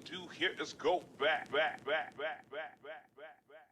do here is go back, back, back, back, back, back, back, back.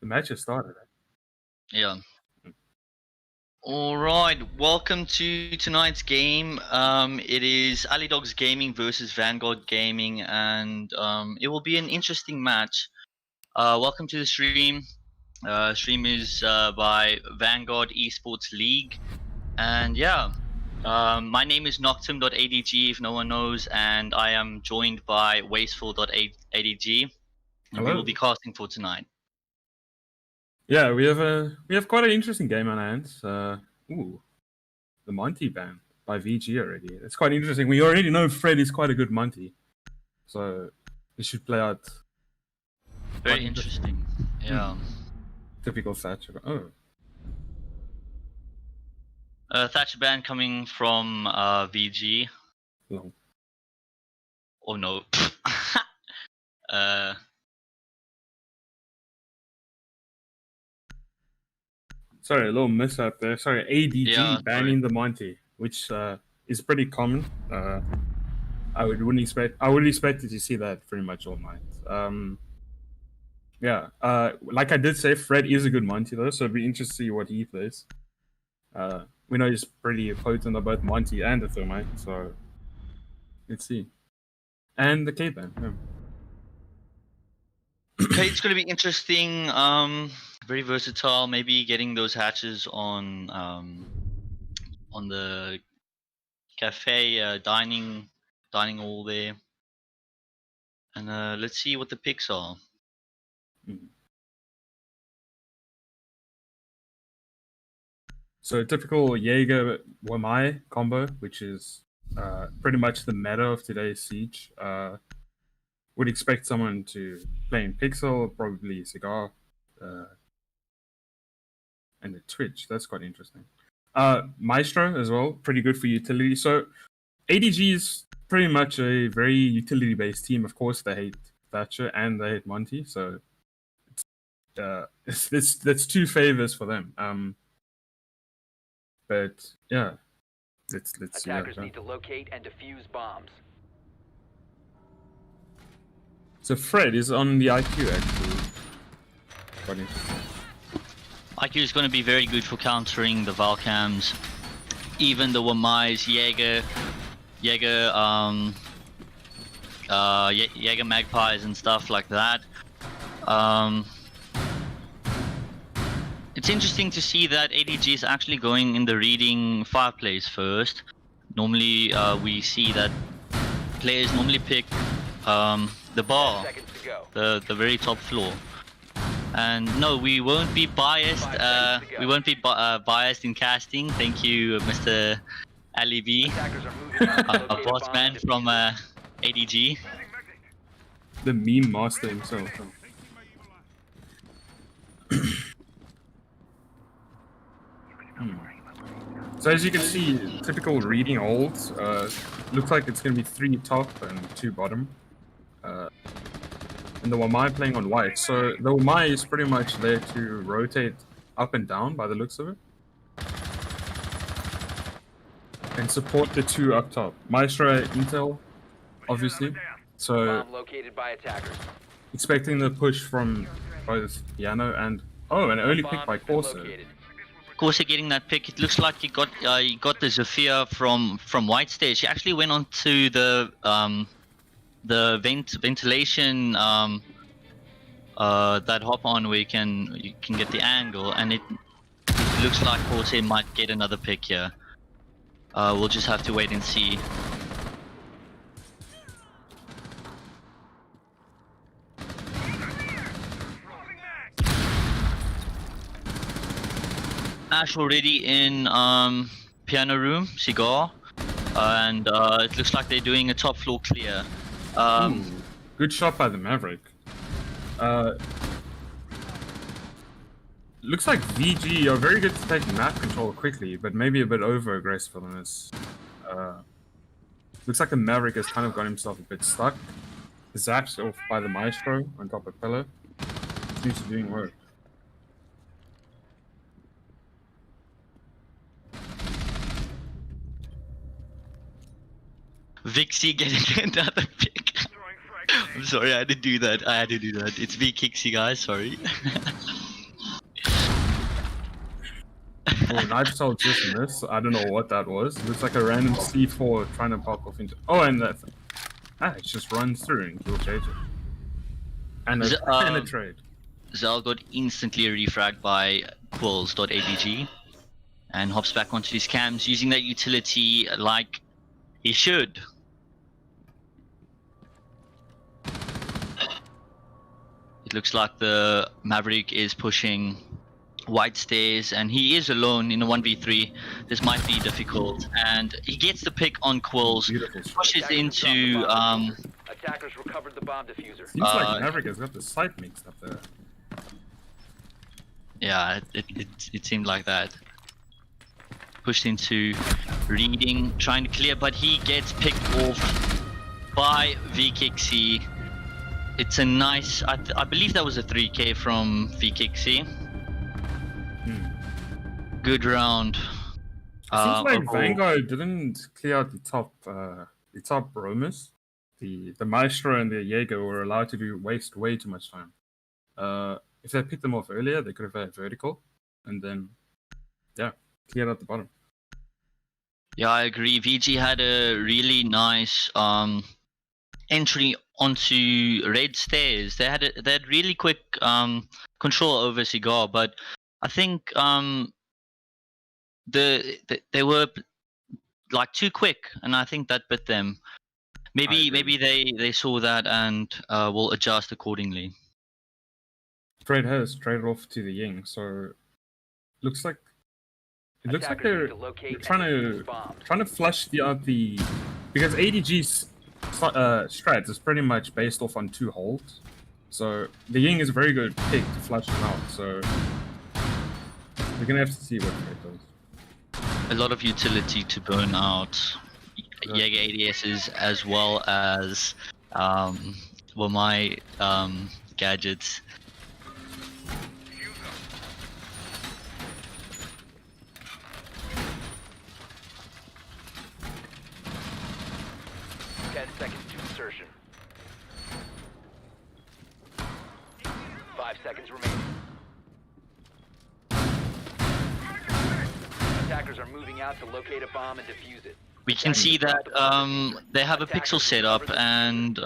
The match has started. Yeah. All right. Welcome to tonight's game. It is Ali Dogs Gaming versus Vanguard Gaming, and it will be an interesting match. Welcome to the stream. Stream is by Vanguard Esports League, and yeah. My name is Noctum.adg if no one knows, and I am joined by Wasteful.adg, and we will be casting for tonight. Yeah, we have quite an interesting game on our hands. The Monty ban by VG already. It's quite interesting. We already know Fred is quite a good Monty, so this should play out. Very interesting. Yeah. Typical Thatcher. Oh. Thatcher ban coming from VG. Long. Oh no. Sorry, a little mishap there. Sorry, ADG banning the Monty, which is pretty common. I wouldn't expect. I would expect to see that pretty much all night. Yeah. Like I did say, Fred is a good Monty though, so it'd be interesting to see what he plays. We know he's pretty potent on both Monty and the Thermite, so let's see. And the K-Ban. Yeah. Okay, it's going to be interesting. Very versatile. Maybe getting those hatches on the cafe dining hall there. And let's see what the picks are. So a typical Jaeger Wamai combo, which is pretty much the meta of today's Siege. Would expect someone to play in Pixel, probably Cigar, and the Twitch. That's quite interesting. Maestro as well, pretty good for utility. So ADG is pretty much a very utility-based team. Of course, they hate Thatcher and they hate Monty, so that's two favors for them. But yeah, let's see. Attackers need to locate and defuse bombs. So Fred is on the IQ actually. Quite interesting. IQ is going to be very good for countering the Valcams, even the Wamais, Jaeger Magpies and stuff like that. It's interesting to see that ADG is actually going in the reading fireplace first. Normally, we see that players normally pick the bar, the very top floor. And no, we won't be biased. We won't be biased in casting. Thank you, Mr. Ali B, a boss man from ADG. The meme master himself. So as you can see, typical reading holds. Looks like it's going to be 3 top and 2 bottom. And the Wamai playing on white. So the Wamai is pretty much there to rotate up and down by the looks of it. And support the 2 up top. Maestro Intel, obviously. So Located by attackers. expecting the push from both Piano and... Oh, an early pick by Corsair. Corsair getting that pick. It looks like he got the Zephyr from White Stage. He actually went on to the ventilation that hop on where you can get the angle, and it looks like Corsair might get another pick here. We'll just have to wait and see. Ash already in piano room, Cigar, and it looks like they're doing a top floor clear. Good shot by the Maverick. Looks like VG are very good to take map control quickly, but maybe a bit over aggressive on this. Looks like the Maverick has kind of got himself a bit stuck. Zapped off by the Maestro on top of Pillar. Seems to be doing work. Vixie getting another pick. I'm sorry, I had to do that. It's VKixie, guys, sorry. Oh, Knife Assault just missed. I don't know what that was. It looks like a random C4 trying to pop off into... Oh, and that... it just runs through and kills JJ. And a trade. Zal got instantly refragged by quills.adg and hops back onto his cams using that utility like he should. It looks like the Maverick is pushing White Stairs, and he is alone in a 1v3. This might be difficult, and he gets the pick on Quills, pushes into Attackers recovered the bomb diffuser. Seems like Maverick has got the sight mixed up there. Yeah, it seemed like that. Pushed into reading, trying to clear, but he gets picked off by VKixie. It's a nice, I believe that was a 3k from VKixie. Good round. Seems like Vanguard didn't clear out the top top roamers, the Maestro and the Jaeger were allowed to waste way too much time. If they picked them off earlier, they could have had vertical, and then cleared out the bottom. Yeah, I agree. VG had a really nice entry onto red stairs. They had really quick control over Cigar, but I think they were like too quick, and I think that bit them. Maybe they saw that and will adjust accordingly. Fred has traded off to the Ying, so looks like they're trying to flush the because ADG's strats is pretty much based off on 2 holds. So the Ying is a very good pick to flush them out. So we're gonna have to see what Fred does. A lot of utility to burn out Jaeger ADSs as well as my gadgets. Seconds to insertion. 5 seconds remaining. Attackers are moving out to locate a bomb and defuse it. We can see that they have a pixel set up, and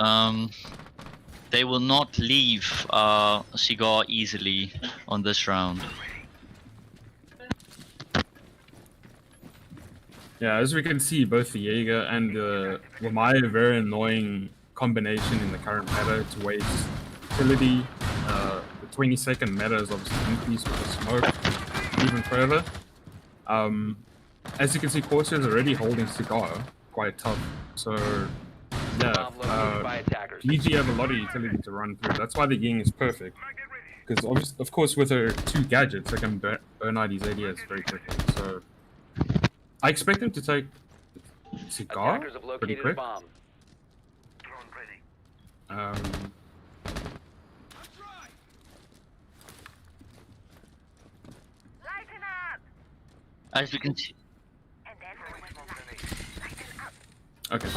they will not leave Cigar easily on this round. Yeah, as we can see, both the Jaeger and the Wamai are very annoying combination in the current meta to waste utility. The 20-second meta is obviously increased with the smoke even further. As you can see, Corsair is already holding Cigar quite tough. So, yeah, VG have a lot of utility to run through. That's why the Ying is perfect. Because, of course, with her 2 gadgets, they can burn out his ADS very quickly. So, I expect him to take Cigar pretty quick. As you can see. Okay.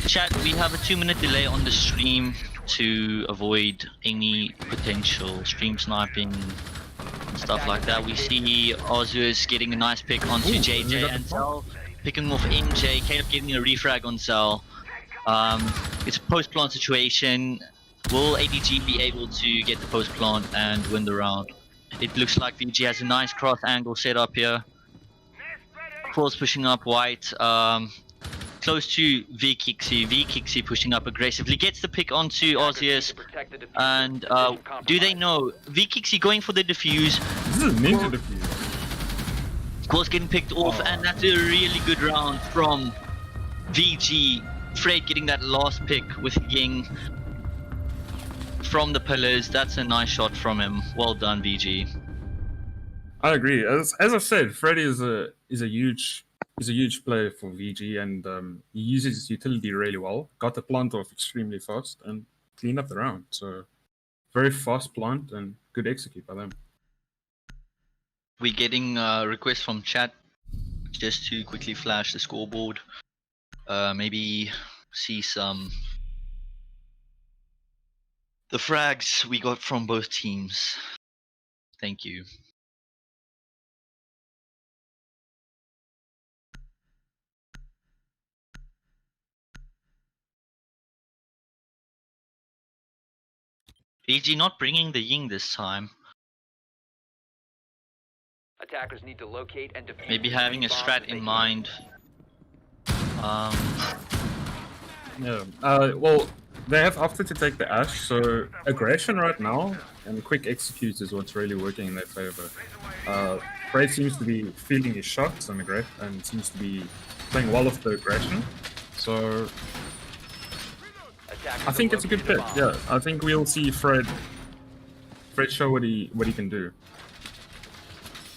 Chat, we have a 2-minute delay on the stream to avoid any potential stream sniping and stuff like that. We see Ozus getting a nice pick onto JJ and Zell picking off MJ. Caleb getting a refrag on Zell. It's a post-plant situation. Will ADG be able to get the post-plant and win the round? It looks like VG has a nice cross angle set up here. Cross pushing up White, close to V-Kixie. V-Kixie pushing up aggressively, gets the pick onto Ozius, and do they know? V-Kixie going for the defuse. This is a ninja defuse. Cross getting picked off, and that's a really good round from VG. Fred getting that last pick with Ying from the pillars. That's a nice shot from him. Well done, VG. I agree. As I said, Freddy is a huge player for VG, and he uses his utility really well. Got the plant off extremely fast and cleaned up the round. So very fast plant and good execute by them. We're getting requests from chat just to quickly flash the scoreboard. Maybe see the frags we got from both teams. Thank you. AG not bringing the Ying this time. Attackers need to locate and defuse. Maybe having a strat in mind. Yeah. Well, they have opted to take the Ash, so aggression right now and quick executes is what's really working in their favor. Fred seems to be feeling his shots and seems to be playing well off the aggression. So I think it's a good pick. Yeah, I think we'll see Fred show what he can do.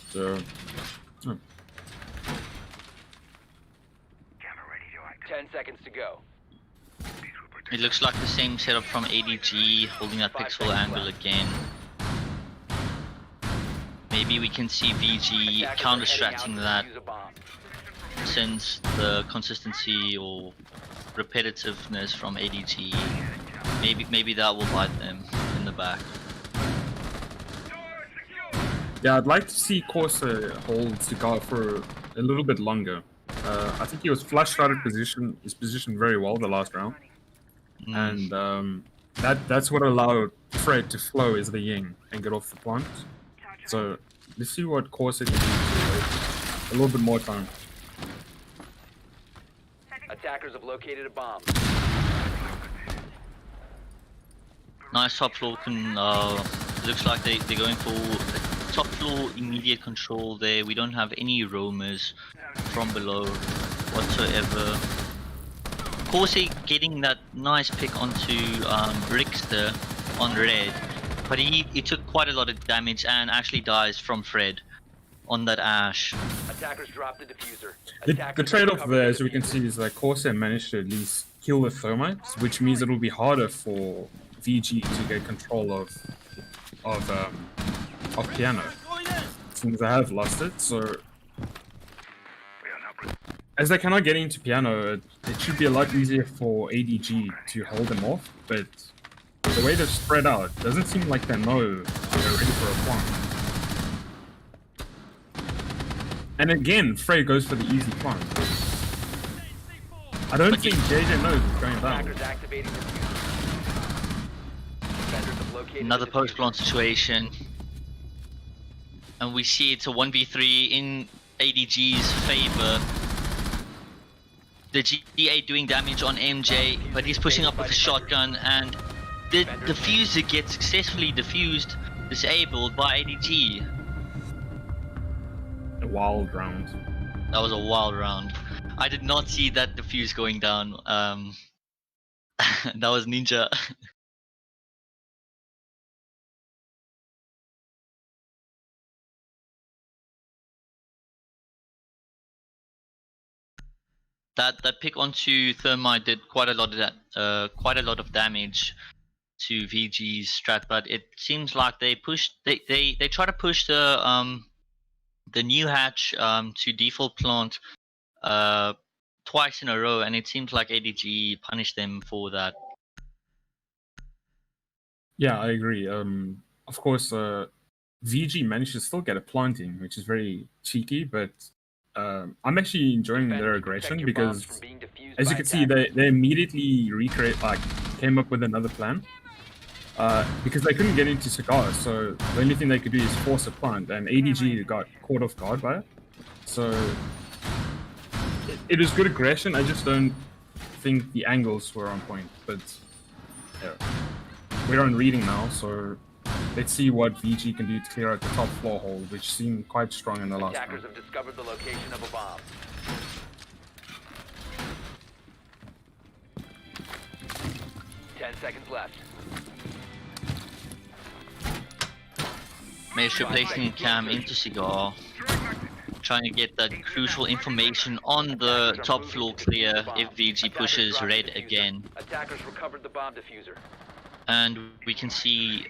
So. 10 seconds to go. It looks like the same setup from ADG, holding that pixel angle again. Maybe we can see VG counter-stratting that sense the consistency or repetitiveness from ADG. Maybe that will bite them in the back. Yeah, I'd like to see Corsair hold Cigar for a little bit longer. I think he was flush out of position. His position very well the last round, and that's what allowed Fred to flow as the Ying and get off the plant. So let's see what Corsair can do to wait a little bit more time. Attackers have located a bomb. Nice top floor. Looks like they're going for top floor immediate control there. We don't have any roamers from below whatsoever. Corsair getting that nice pick onto Rickster on red, but he took quite a lot of damage and actually dies from Fred on that Ash. Attackers dropped the diffuser. The trade-off there, as we can see, is that Corsair managed to at least kill the thermites, which means it'll be harder for VG to get control of Piano, since they have lost it. So as they cannot get into Piano, it should be a lot easier for ADG to hold them off, but the way they're spread out doesn't seem like they know they're ready for a plant. And again, Frey goes for the easy plant. I don't think JJ knows it's going down. Attackers activating the diffuser. Defenders have located Another the diffuser. post-plant situation. And we see it's a 1v3 in ADG's favor. The GA doing damage on MJ, but he's pushing up with a shotgun, and the diffuser gets successfully disabled by ADG. A wild round. That was a wild round. I did not see that diffuse going down. That was Ninja. That pick onto Thermite did quite a lot of damage to VG's strat, but it seems like they try to push the new hatch to default plant twice in a row, and it seems like ADG punished them for that. Yeah, I agree. Of course, VG managed to still get a planting, which is very cheeky, but I'm actually enjoying their aggression because, as you can see, they immediately came up with another plan. Because they couldn't get into Cigar, so the only thing they could do is force a plant, and ADG got caught off guard by it. So it was good aggression. I just don't think the angles were on point. But yeah, we're on reading now, so let's see what VG can do to clear out the top floor hold, which seemed quite strong in the last round. Attackers have discovered the location of a bomb. Seconds left. Maestro placing Cam into Cigar, trying to get that crucial information on the top floor clear if VG pushes red again. Attackers recovered the bomb diffuser. And we can see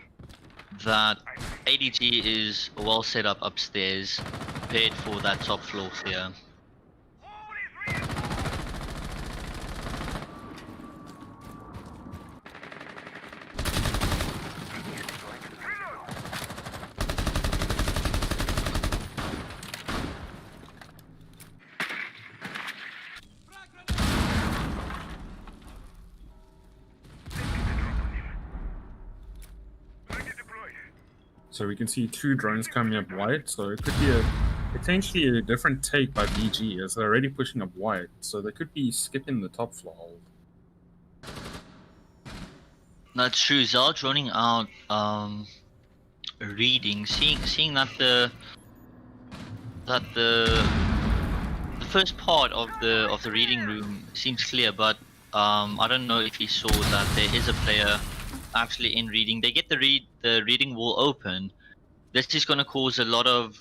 that ADG is well set up upstairs, prepared for that top floor clear. So we can see two drones coming up wide, so it could be potentially a different take by VG, as they're already pushing up wide, so they could be skipping the top floor hold. That's true. Zald's running out reading, seeing that the first part of the reading room seems clear, but I don't know if he saw that there is a player actually in reading. They get the reading wall open. This is going to cause a lot of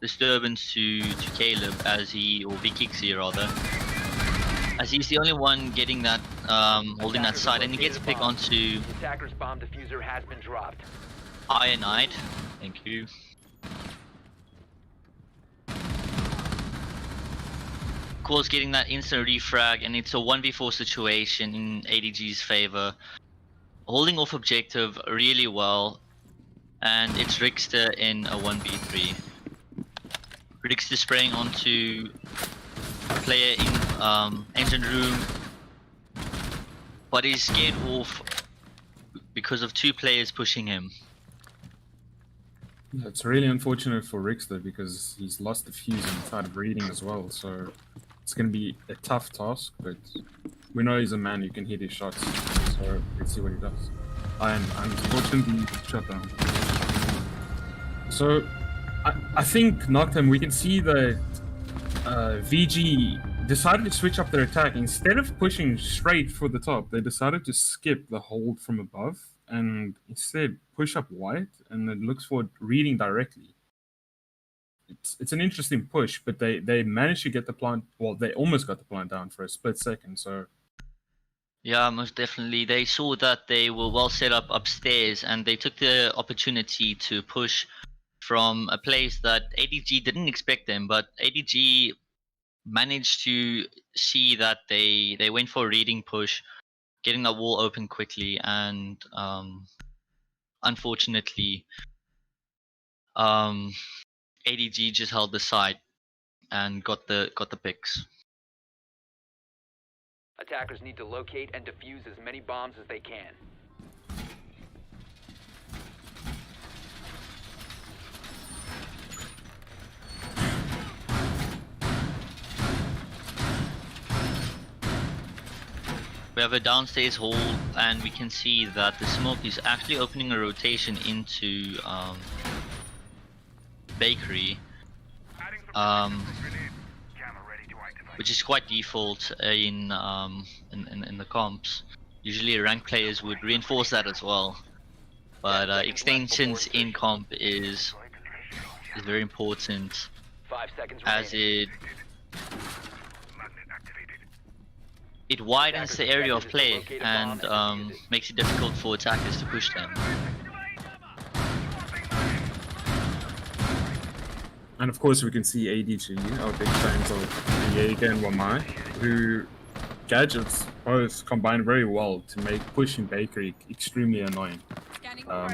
disturbance to Caleb or Vikixi rather, as he's the only one getting that holding that side, and he gets a pick onto The attacker's bomb diffuser has been dropped. Ironite. Thank you. course, getting that instant refrag, and it's a 1v4 situation in ADG's favor. Holding off objective really well, and it's Rickster in a 1v3. Rickster spraying onto player in engine room, but he's scared off because of 2 players pushing him. It's really unfortunate for Rickster because he's lost the fuse inside of reading as well, so it's going to be a tough task, but we know he's a man who can hit his shots, so let's see what he does. And unfortunately, shut down. So, I think Noctem, we can see that VG decided to switch up their attack. Instead of pushing straight for the top, they decided to skip the hold from above and instead push up wide, and it looks for reading directly. It's an interesting push, but they managed to get the plant. Well, they almost got the plant down for a split second. So Yeah, most definitely. They saw that they were well set up upstairs, and they took the opportunity to push from a place that ADG didn't expect them, but ADG managed to see that they went for a reading push, getting that wall open quickly, and unfortunately ADG just held the side and got the picks. Attackers need to locate and defuse as many bombs as they can. We have a downstairs hall, and we can see that the smoke is actually opening a rotation into bakery, which is quite default in the comps. Usually ranked players would reinforce that as well, but extensions in comp is very important, 5 seconds as remaining. it widens the area of play and makes it difficult for attackers to push them. And of course we can see ADG, our big fans of Jaeger and Wamai, who gadgets both combine very well to make pushing bakery extremely annoying. Not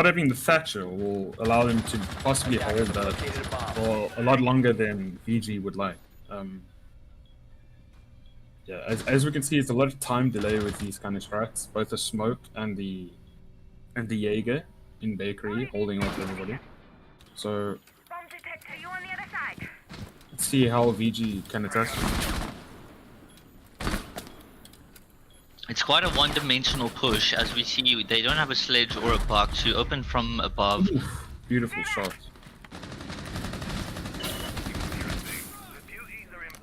having the Thatcher will allow them to possibly hold that for a lot longer than VG would like. Yeah, as we can see, it's a lot of time delay with these kind of strikes, both the smoke and the Jaeger in bakery holding off everybody. So let's see how VG can attack. It's quite a one-dimensional push, as we see they don't have a sledge or a buck to open from above. Ooh, beautiful shot.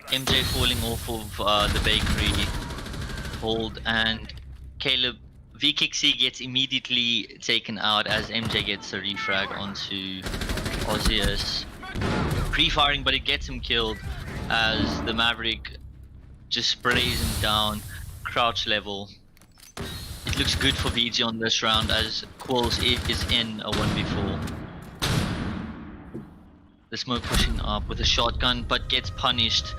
MJ falling off of the bakery hold, and Caleb VKC gets immediately taken out as MJ gets a refrag onto Ozius. Pre-firing, but it gets him killed as the Maverick just sprays him down. Crouch level. It looks good for VG on this round as Quills is in a 1v4. The smoke pushing up with a shotgun, but gets punished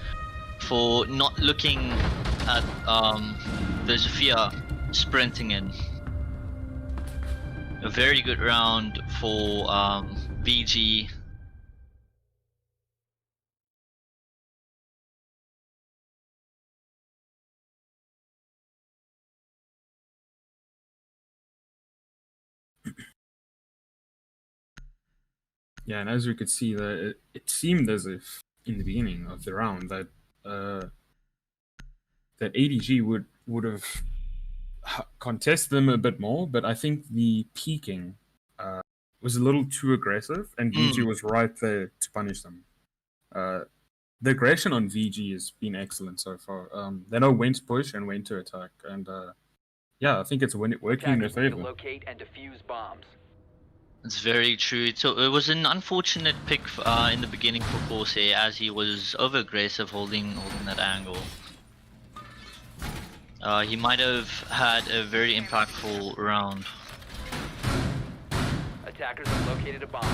for not looking at the Zofia sprinting in. A very good round for VG. Yeah, and as we could see, that it seemed as if in the beginning of the round that that ADG would have contested them a bit more, but I think the peeking was a little too aggressive, and VG was right there to punish them. The aggression on VG has been excellent so far. They know when to push and when to attack, and yeah, I think it's working in their Attackers need to favor. locate and defuse bombs. It's very true. So it was an unfortunate pick in the beginning for Corsair, as he was over aggressive holding that angle. He might have had a very impactful round. Attackers have located a bomb.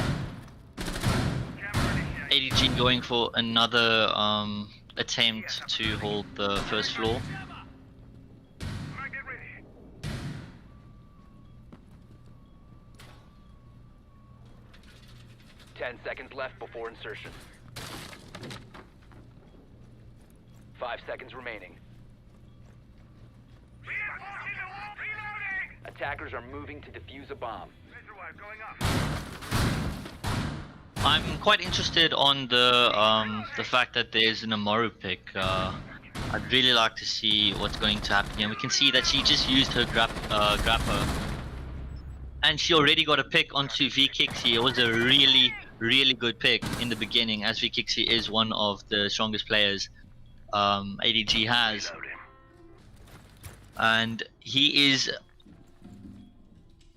ADG going for another attempt to hold the first floor. 10 seconds left before insertion. 5 seconds remaining. Attackers are moving to defuse a bomb. I'm quite interested on the fact that there's an Amaru pick. I'd really like to see what's going to happen here. We can see that she just used her grapper, and she already got a pick onto V-Kixie. It was a really good pick in the beginning, as V-Kixie is one of the strongest players ADG has, and he is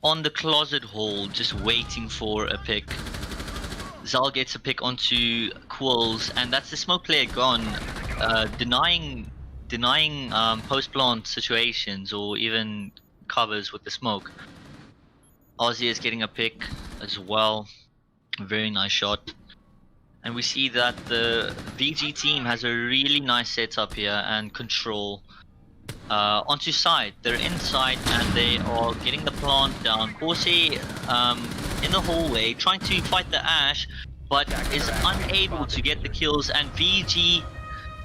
on the closet hole just waiting for a pick. Zal gets a pick onto Quills, and that's the smoke player gone, denying post-plant situations or even covers with the smoke. Ozzy is getting a pick as well. Very nice shot. And we see that the VG team has a really nice setup here and control onto side. They're inside and they are getting the plant down. Corsair in the hallway trying to fight the Ash, but is unable to get the kills, and VG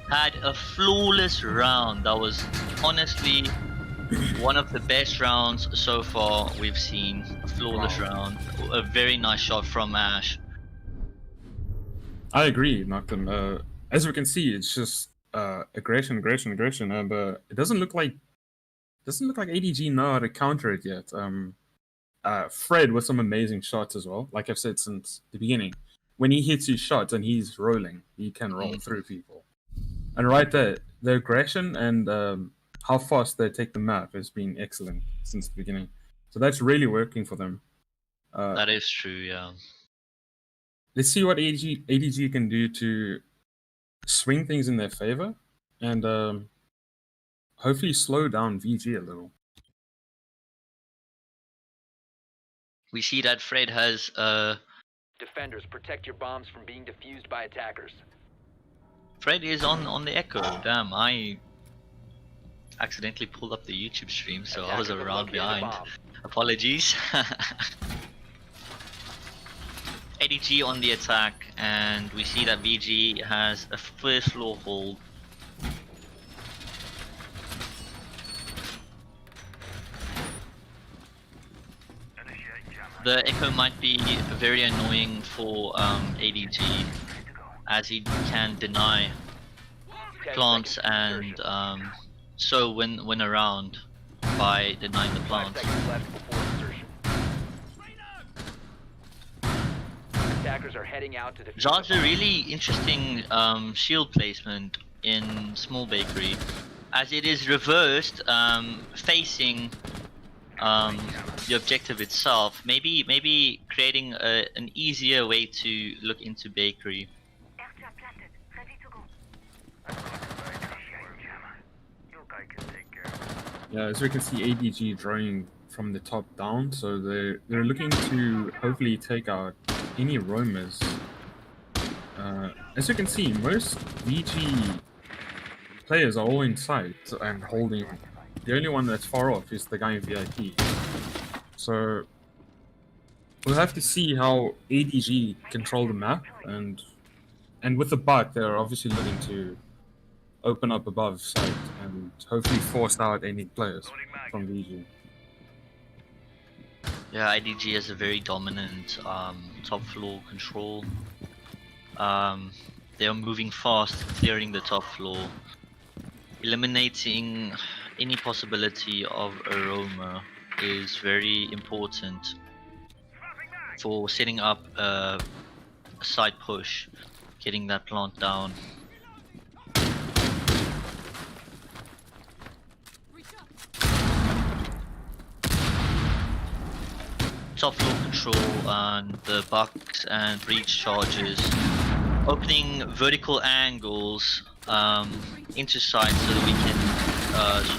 had a flawless round. That was honestly one of the best rounds so far we've seen. A flawless round. A very nice shot from Ash. I agree, Noctem. As we can see, it's just aggression, and it doesn't look like ADG know how to counter it yet. Fred with some amazing shots as well. Like I've said since the beginning, when he hits his shots and he's rolling, he can roll through people. And right there, the aggression and how fast they take the map has been excellent since the beginning. So that's really working for them. That is true, yeah. Let's see what ADG can do to swing things in their favor and hopefully slow down VG a little. We see that Fred has Defenders, protect your bombs from being defused by attackers. Fred is on the echo. Damn, I accidentally pulled up the YouTube stream, so I was around behind. Apologies. ADG on the attack, and we see that VG has a first floor hold. The echo might be very annoying for ADG, as he can deny plants and so win around by denying the plants. 5 seconds left before insertion. Attackers are heading out to defuse. Zal's a really interesting shield placement in small bakery, as it is reversed, facing the objective itself. Maybe creating an easier way to look into bakery. Yeah, as we can see, ADG drawing from the top down, so they're looking to hopefully take out any roamers. As you can see, most VG players are all inside and holding. The only one that's far off is the guy in VIP. So we'll have to see how ADG control the map, and with the bot, they're obviously looking to open up above site and hopefully force out any players from VG. Yeah, IDG has a very dominant top floor control. They are moving fast, clearing the top floor, eliminating any possibility of a roamer is very important for setting up a side push, getting that plant down. Top floor control and the bucks and breach charges, opening vertical angles into side so that we can,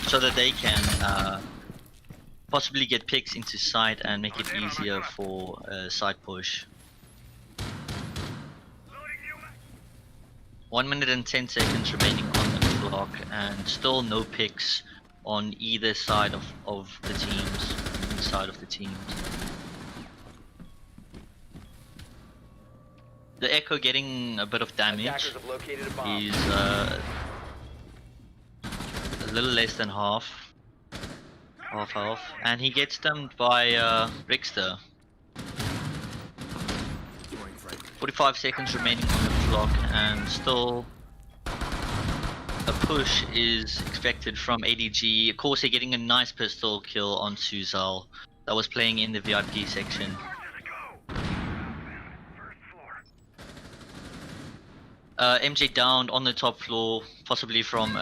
so that they can possibly get picks into side and make it easier for a side push. 1 minute and 10 seconds remaining on the clock, and still no picks on either side of the teams. The Echo getting a bit of damage. Attackers have located a bomb. He's a little less than half health, and he gets stunned by Rickster. 45 seconds remaining on the clock, and still a push is expected from ADG. Of course, they're getting a nice pistol kill on Suzal that was playing in the VIP section. MJ downed on the top floor, possibly from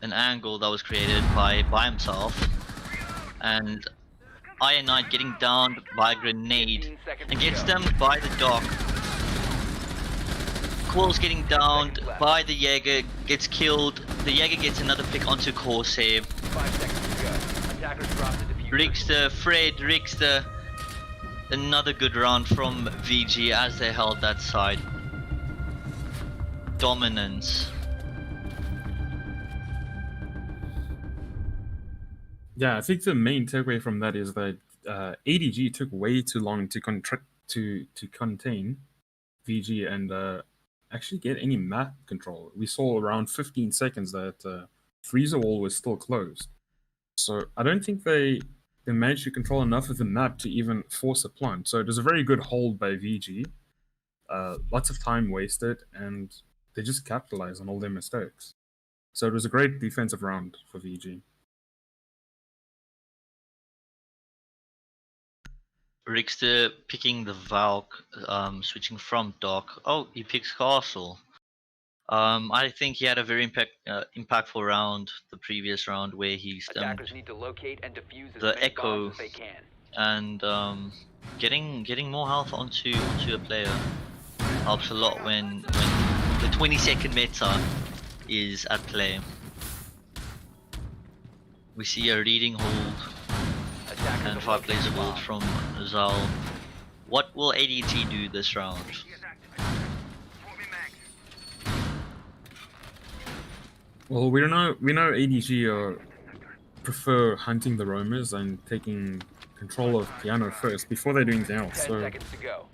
an angle that was created by himself, and Iron Knight getting downed by a grenade and gets stunned by the dock. Quill's getting downed by the Jaeger, gets killed. The Jaeger gets another pick onto Corsair. 5 seconds to go. Attackers drop the diffuser. Rickster, Fred, Rickster. Another good round from VG as they held that side. Dominance. Yeah, I think the main takeaway from that is that ADG took way too long to contain VG and actually get any map control. We saw around 15 seconds that freezer wall was still closed. So I don't think they managed to control enough of the map to even force a plant. So it was a very good hold by VG. Lots of time wasted, and they just capitalized on all their mistakes. So it was a great defensive round for VG. Rickster picking the Valk, switching from Dock. Oh, he picks Castle. I think he had a very impactful round, the previous round, where he stunned Attackers need to locate and defuse as the many Echo bombs as they can. and getting more health onto a player helps a lot when the 20-second meta is at play. We see a reading hold Attackers and have 5 located plays a hold bomb. from Zal. What will ADG do this round? Well, we know ADG prefer hunting the roamers and taking control of piano first before they do anything else. 10 So seconds to go.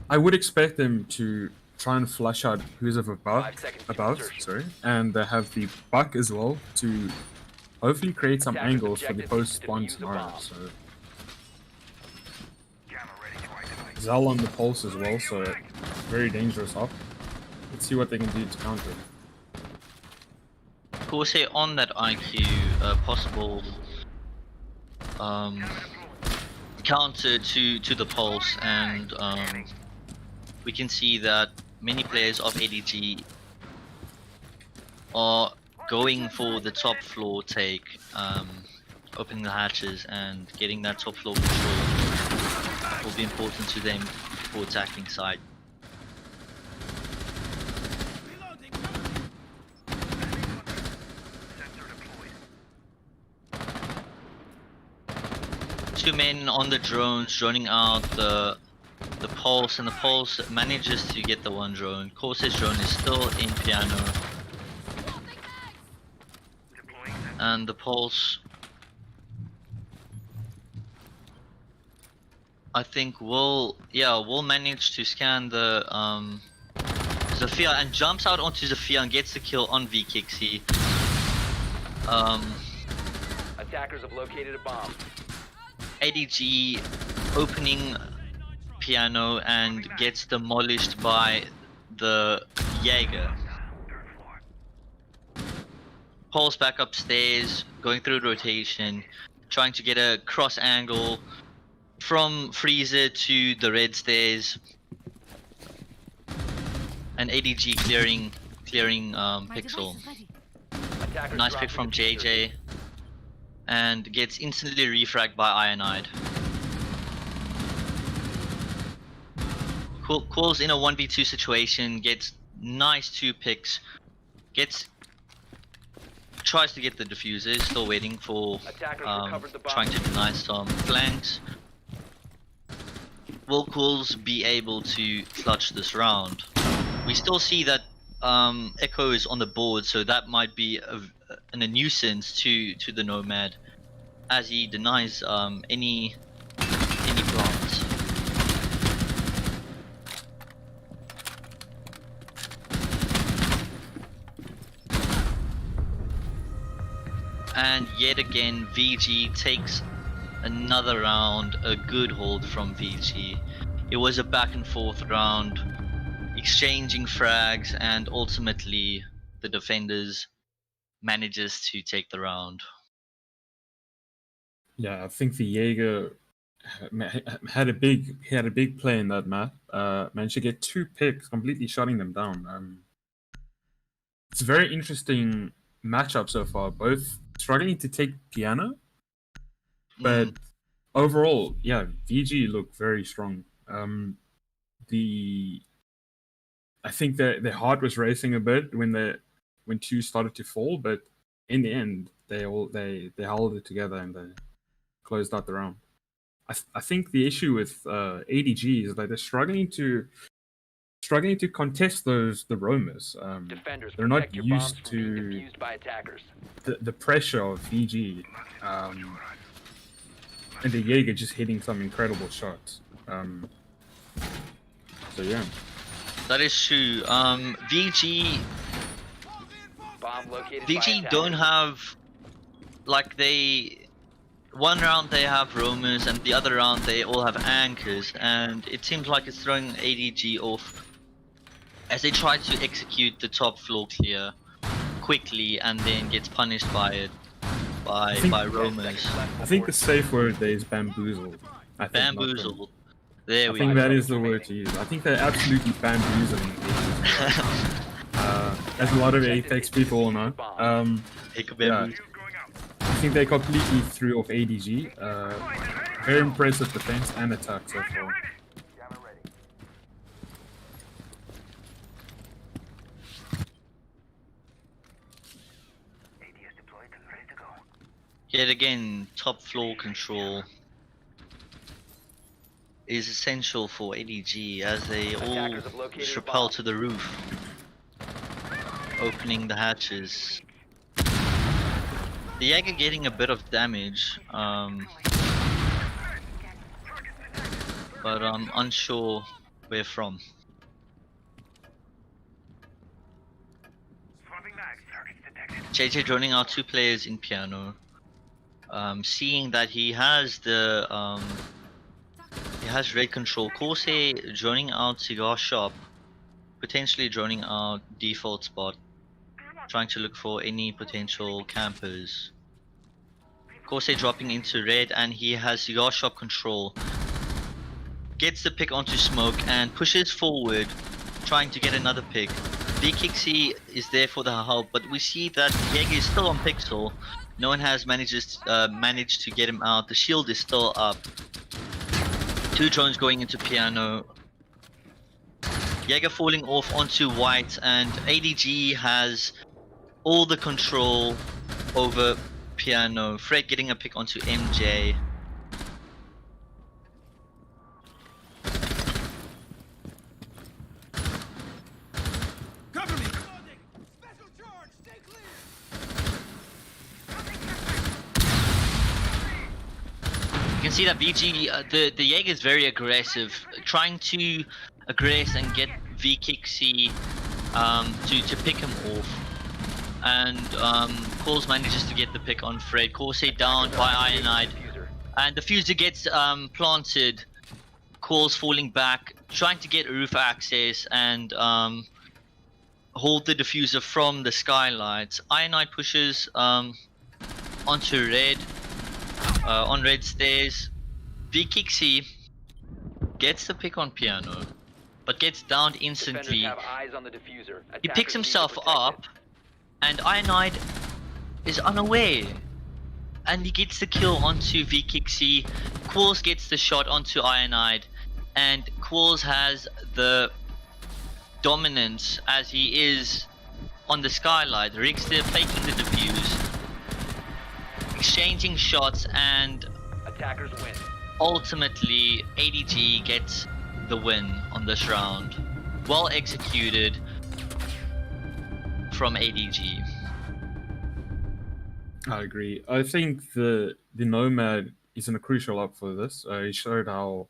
I would expect them to try and flush out who's above, 5 seconds to insertion. and they have the buck as well to hopefully create some Attackers' angles for the objective is post to spawn defuse the scenario. bomb. So Zal on the pulse as well, so very dangerous up. Let's see what they can do to counter. Of course, here on that IQ, possible counter to the pulse, and we can see that many players of ADG are going for the top floor take, opening the hatches and getting that top floor control will be important to them for attacking side. Two men on the drones droning out the pulse, and the pulse manages to get the one drone. Corsair's drone is still in piano, and the pulse, I think, will manage to scan the Zafia and jumps out onto Zafia and gets the kill on VKixie. Attackers have located a bomb. ADG opening piano and gets demolished by the Jaeger. Pulse back upstairs, going through rotation, trying to get a cross angle from Freezer to the red stairs, and ADG clearing Pixel. Attackers Nice drop pick the from diffuser. JJ, and gets instantly refragged by Ironide. Quill's in a 1v2 situation, gets nice 2 picks, tries to get the diffuser, still waiting for Attackers recovered the bomb. trying to deny some flanks. will Quills be able to clutch this round? We still see that Echo is on the board, so that might be a nuisance to the Nomad, as he denies any plants. And yet again, VG takes another round, a good hold from VG. It was a back and forth round, exchanging frags, and ultimately the defenders manages to take the round. Yeah, I think the Jaeger had a big play in that map. Managed to get 2 picks, completely shutting them down. It's a very interesting matchup so far. Both struggling to take piano, but overall, yeah, VG look very strong. I think their heart was racing a bit when 2 started to fall, but in the end, they held it together and they closed out the round. I think the issue with ADG is that they're struggling to contest the roamers. Defenders, They're not protect your bombs used from being to defused by attackers. the pressure of VG, and the Jaeger just hitting some incredible shots. So yeah, That is true. VG Bomb located by VG attackers. don't have, like, one round they have roamers and the other round they all have anchors, and it seems like it's throwing ADG off as they try to execute the top floor clear quickly and then gets punished by it by roamers. I think the safe word there is bamboozled. I think, not Bamboozled. There I we think go. that is the word to use. I think they're absolutely bamboozling. As a lot of Apex people will know. Yeah, I think they completely threw off ADG. Very impressive defense and attack so far. Yet again, top floor control is essential for ADG as they all Attackers have located just a rappel bomb. to the roof, opening the hatches. The Jaeger getting a bit of damage, but I'm unsure where from. JJ joining our 2 players in piano. Seeing that he has red control. Corsair joining out cigar shop, potentially joining our default spot, trying to look for any potential campers. Corsair dropping into red, and he has cigar shop control. Gets the pick onto smoke and pushes forward, trying to get another pick. VKixie is there for the help, but we see that Jaeger is still on Pixel. No one has managed to get him out. The shield is still up. 2 drones going into piano. Jaeger falling off onto white, and ADG has all the control over piano. Fred getting a pick onto MJ. You can see that VG, the Jaeger is very aggressive, trying to aggress and get VKixie to pick him off. And Calls manages to get the pick on Fred. Corsair down by Ironide, and the fuser gets planted. Calls falling back, trying to get roof access and hold the diffuser from the skylights. Ironide pushes onto red. On red stairs, VKixie gets the pick on piano, but gets downed instantly. Defenders have eyes on the diffuser. He picks Attackers need to himself protect up, and Ironide is unaware, and he gets the kill onto VKixie. Qualls gets the shot onto Ironide, and Qualls has the dominance as he is on the skylight. Rigster taking the defuse, exchanging shots, and Attackers win. ultimately, ADG gets the win on this round. Well executed from ADG. I agree. I think the Nomad is in a crucial up for this. He showed how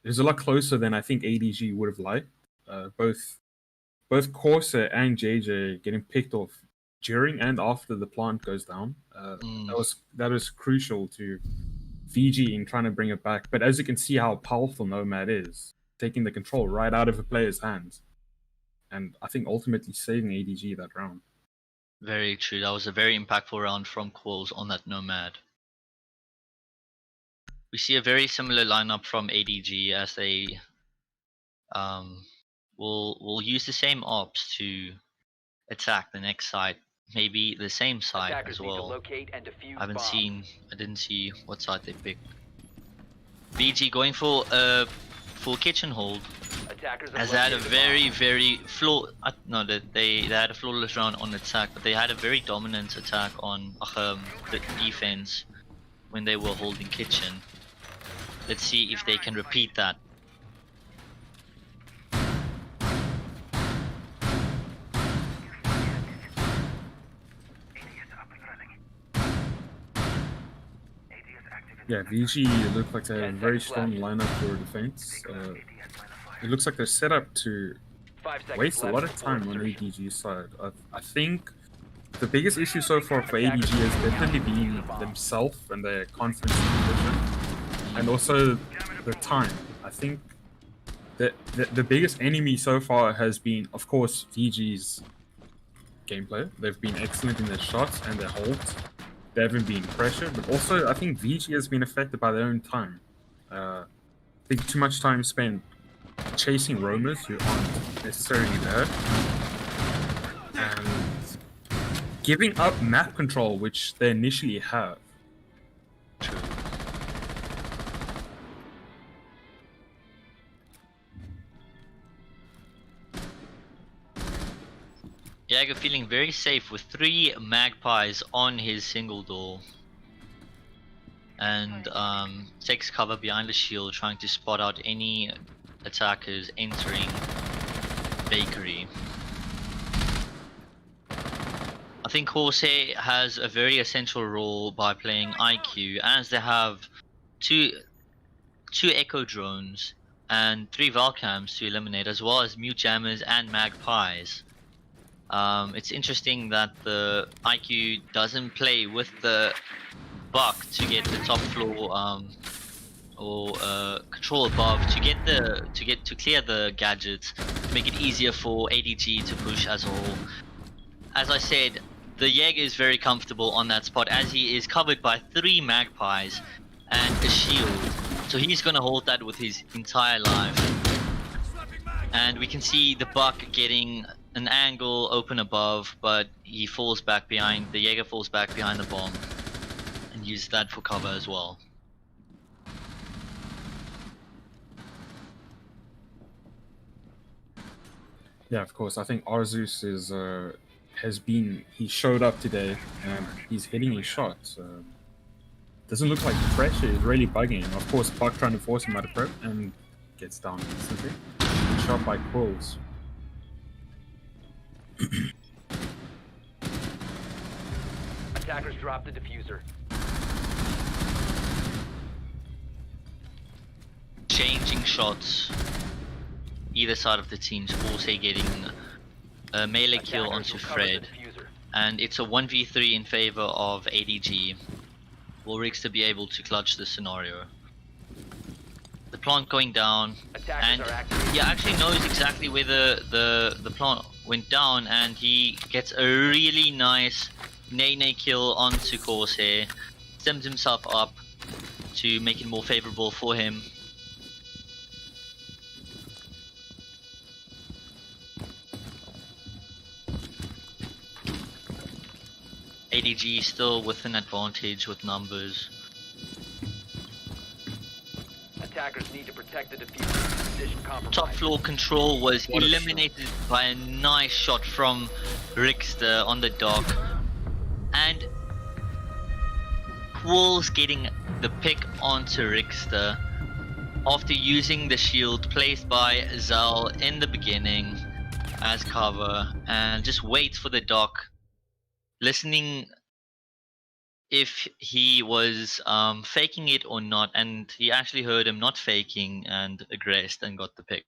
it was a lot closer than I think ADG would have liked. Both Corsair and JJ getting picked off during and after the plant goes down. That was crucial to VG in trying to bring it back. But as you can see how powerful Nomad is, taking the control right out of a player's hands, and I think ultimately saving ADG that round. Very true. That was a very impactful round from Quills on that Nomad. We see a very similar lineup from ADG as they will use the same ops to attack the next site, maybe the same site Attackers as need to well. locate and defuse I bombs. didn't see what site they picked. VG going for kitchen hold, Attackers have as they had a located very they had a flawless round on attack, but they had a very dominant attack on the defense when they were holding kitchen. Let's see if they can repeat that. Yeah, VG look like they have a very strong lineup for defense. It looks like they're set up to 5 seconds waste a left lot of before time on insertion. ADG's side. I think the biggest issue so far for ADG has definitely been themselves and their confidence in position, and also the time. I think that the biggest enemy so far has been, of course, VG's gameplay. They've been excellent in their shots and their holds. They haven't been pressured, but also I think VG has been affected by their own time. I think too much time spent chasing roamers who aren't necessarily there, and giving up map control, which they initially have. Jaeger feeling very safe with 3 magpies on his single door. And takes cover behind the shield, trying to spot out any attackers entering bakery. I think Corsair has a very essential role by playing IQ, as they have two echo drones and 3 Valcams to eliminate, as well as mute jammers and magpies. It's interesting that the IQ doesn't play with the buck to get the top floor or control above to clear the gadgets, to make it easier for ADG to push as a whole. As I said, the Jaeger is very comfortable on that spot, as he is covered by 3 magpies and a shield, so he's gonna hold that with his entire life. And we can see the buck getting an angle open above, but he falls back behind, the Jaeger falls back behind the bomb and uses that for cover as well. Yeah, of course. I think Arzeus he showed up today and he's hitting his shots. Doesn't look like pressure is really bugging him. Of course, Buck trying to force him out of prep and gets down instantly. Shot by Quills. Attackers drop the diffuser. Changing shots either side of the teams, also getting a melee kill onto Fred, and it's a 1v3 in favor of ADG. Will Rix to be able to clutch the scenario. The plant going down, and he actually knows exactly where the plant went down, and he gets a really nice nay kill onto Corsair, stems himself up to make it more favorable for him. ADG still with an advantage with numbers. Attackers need to protect the diffuser. Position compromised. Top floor control was eliminated by a nice shot from Rickster on the dock, and Qualls getting the pick onto Rickster after using the shield placed by Zal in the beginning as cover, and just waits for the doc, listening if he was faking it or not, and he actually heard him not faking and aggressed and got the pick.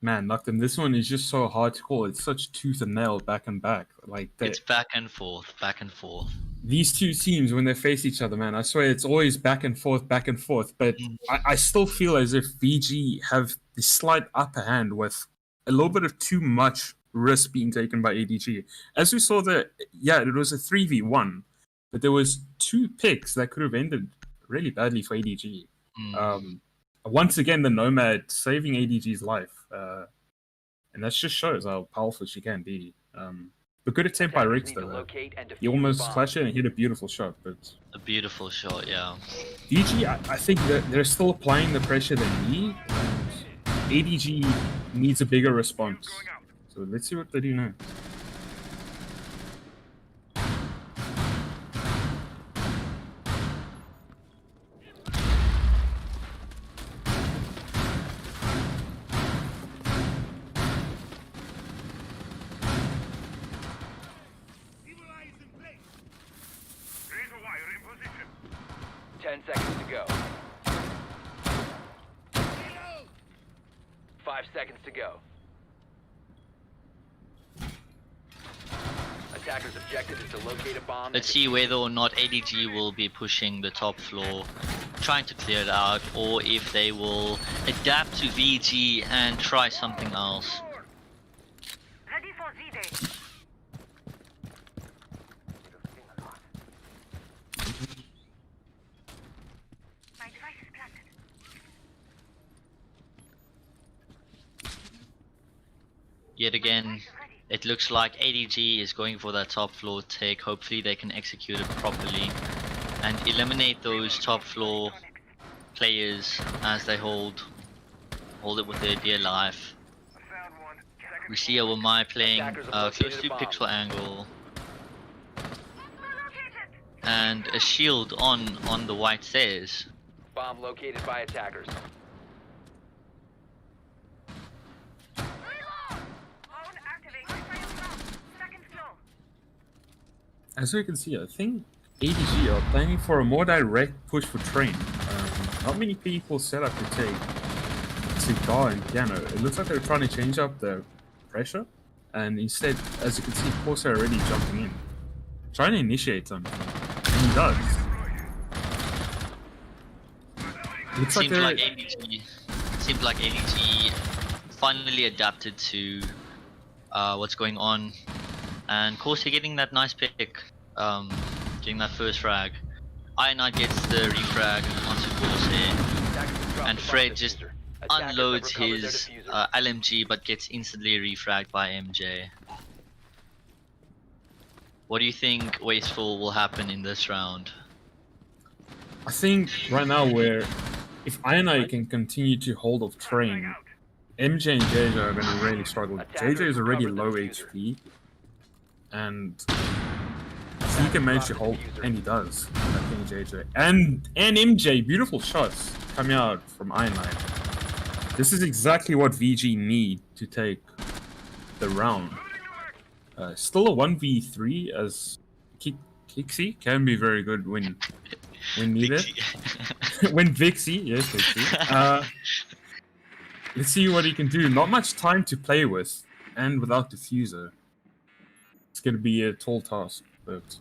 Man, Noctem, this one is just so hard to call. It's such tooth and nail back and back. Like It's back and forth, back and forth. these two teams, when they face each other, man, I swear it's always back and forth, back and forth. But I still feel as if VG have the slight upper hand with a little bit of too much risk being taken by ADG. As we saw it was a 3v1, but there was 2 picks that could have ended really badly for ADG. Once again, the Nomad saving ADG's life. And that just shows how powerful she can be. But good attempt by Riggs, though. He almost flashed it and hit a beautiful shot. But A beautiful shot, yeah. VG, I think that they're still applying the pressure they need. And ADG needs a bigger response. So let's see what they do now. Razor wire in position. 10 seconds to go. 5 seconds to go. Attacker's objective is to locate a bomb. Let's see whether or not ADG will be pushing the top floor, trying to clear it out, or if they will adapt to VG and try something else. Ready for Z-Day. My device is planted. Yet again, it looks like ADG is going for that top floor take. Hopefully they can execute it properly and eliminate those top floor players as they hold it with their dear life. Found one. We see our Mai playing close to pixel angle and a shield on the white stairs. Bomb located by attackers. As we can see, I think ADG are planning for a more direct push for train. Not many people set up to take Cigar and Piano. It looks like they're trying to change up the pressure, and instead, as you can see, Corsair already jumping in, trying to initiate something, and he does. Looks like Seems like ADG finally adapted to what's going on, and Corsair getting that nice pick, getting that first frag. Iron gets the refrag onto Corsair, and Fred just unloads his LMG but gets instantly refragged by MJ. What do you think Wasteful will happen in this round? I think right now if INI can continue to hold off train, MJ and JJ are going to really struggle. JJ is already low HP, and if he can manage to hold, and he does, I think JJ and MJ, beautiful shots coming out from INI. This is exactly what VG need to take the round. Still a 1v3 as Kixie can be very good when needed. When Vixie, yes, Vixie. Let's see what he can do. Not much time to play with, and without diffuser, it's gonna be a tall task. But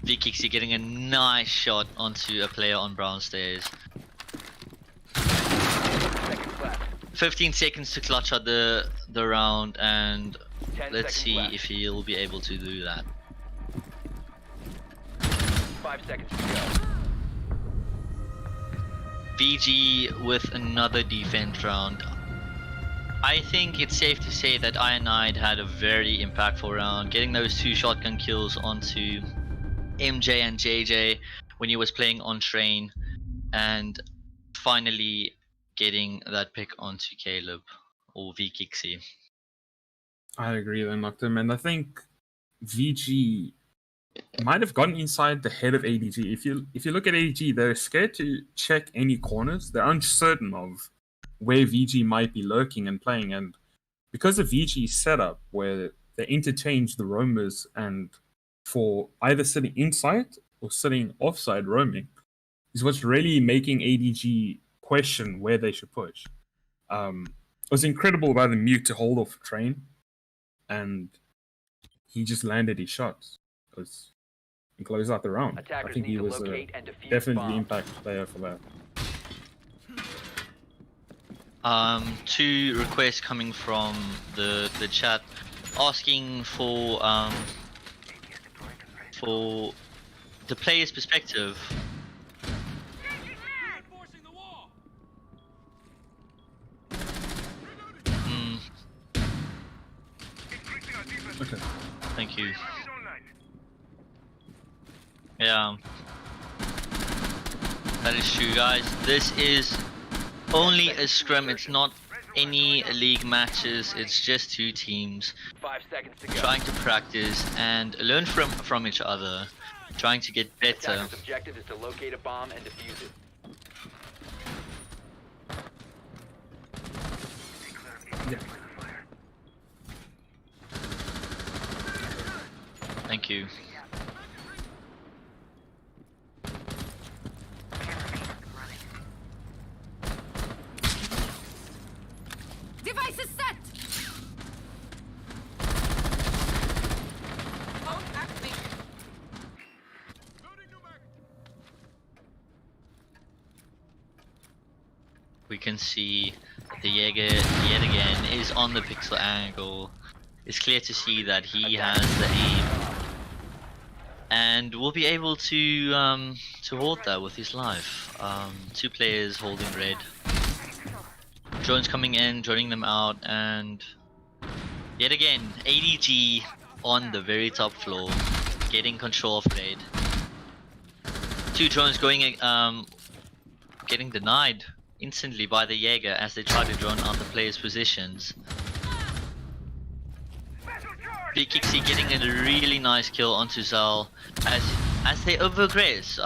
Vixie getting a nice shot onto a player on brown stairs. 15 seconds to clutch out the round, and let's see if he'll be able to do that. 5 seconds to go. VG with another defense round. I think it's safe to say that Ironide had a very impactful round, getting those 2 shotgun kills onto MJ and JJ when he was playing on train, and finally getting that pick onto Caleb or Vkixie. I agree then, Noctum, and I think VG might have gotten inside the head of ADG. If you look at ADG, they're scared to check any corners. They're uncertain of where VG might be lurking and playing, and because of VG's setup, where they interchange the roamers and for either sitting inside or sitting offside roaming, is what's really making ADG question where they should push. It was incredible by the mute to hold off train, and he just landed his shots. And close out the round. Attackers I think need he to was locate and defuse definitely the bombs. impact player for that. Two requests coming from the chat asking for the player's perspective. Okay. Thank you. Yeah. That is true, guys. This is only a scrum, it's not any league matches, it's just two teams 5 seconds to go. trying to practice and learn from each other, trying to get better. Attacker's objective is to locate a bomb and defuse it. Yeah. Thank you. Device is set! Phone activated. We can see the Jaeger yet again is on the pixel angle. It's clear to see that he has the aim, and will be able to hold that with his life. Two players holding red. Drones coming in, droning them out, and yet again ADG on the very top floor, getting control of red. Two drones going, getting denied instantly by the Jaeger as they try to drone out the players' positions. Kixie getting a really nice kill onto Zal as they overaggress.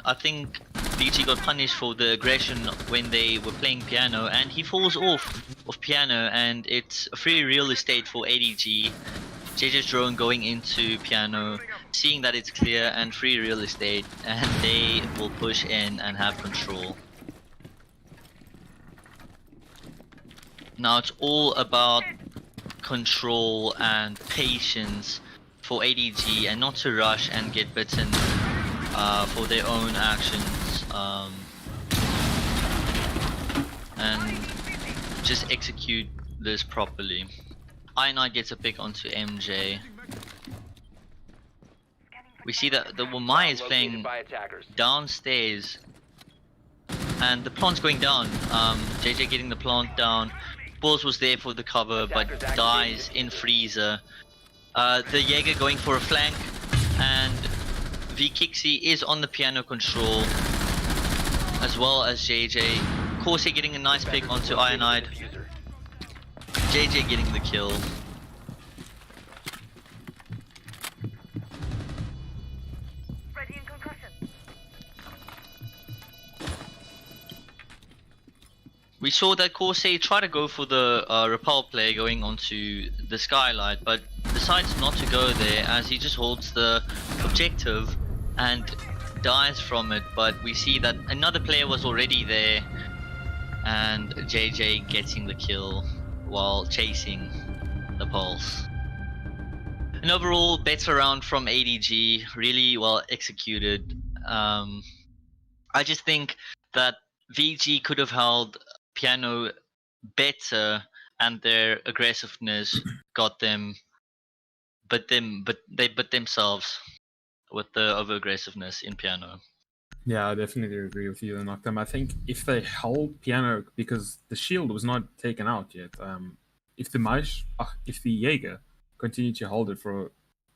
I think BG got punished for the aggression when they were playing piano, and he falls off of piano, and it's free real estate for ADG. JJ's drone going into piano, seeing that it's clear and free real estate, and they will push in and have control. Now it's all about control and patience for ADG, and not to rush and get bitten for their own actions, and just execute this properly. I9 gets a pick onto MJ. We see that the Wamai is Located playing by attackers. downstairs, and the plant's going down. JJ getting the plant down. Bulls was there for the cover, but dies in freezer. The Jaeger going for a flank, and Kixie is on the piano control, as well as JJ. Corsair getting a nice pick onto Ionide. Diffuser. JJ getting the kill. We saw that Corsair try to go for the repel play going onto the skylight, but decides not to go there as he just holds the objective and dies from it. But we see that another player was already there, and JJ getting the kill while chasing the pulse. An overall better round from ADG, really well executed. I just think that VG could have held piano better, and their aggressiveness got them, but they but themselves with the over aggressiveness in piano. Yeah, I definitely agree with you, Noctum. I think if they held piano, because the shield was not taken out yet, if the Jaeger continued to hold it for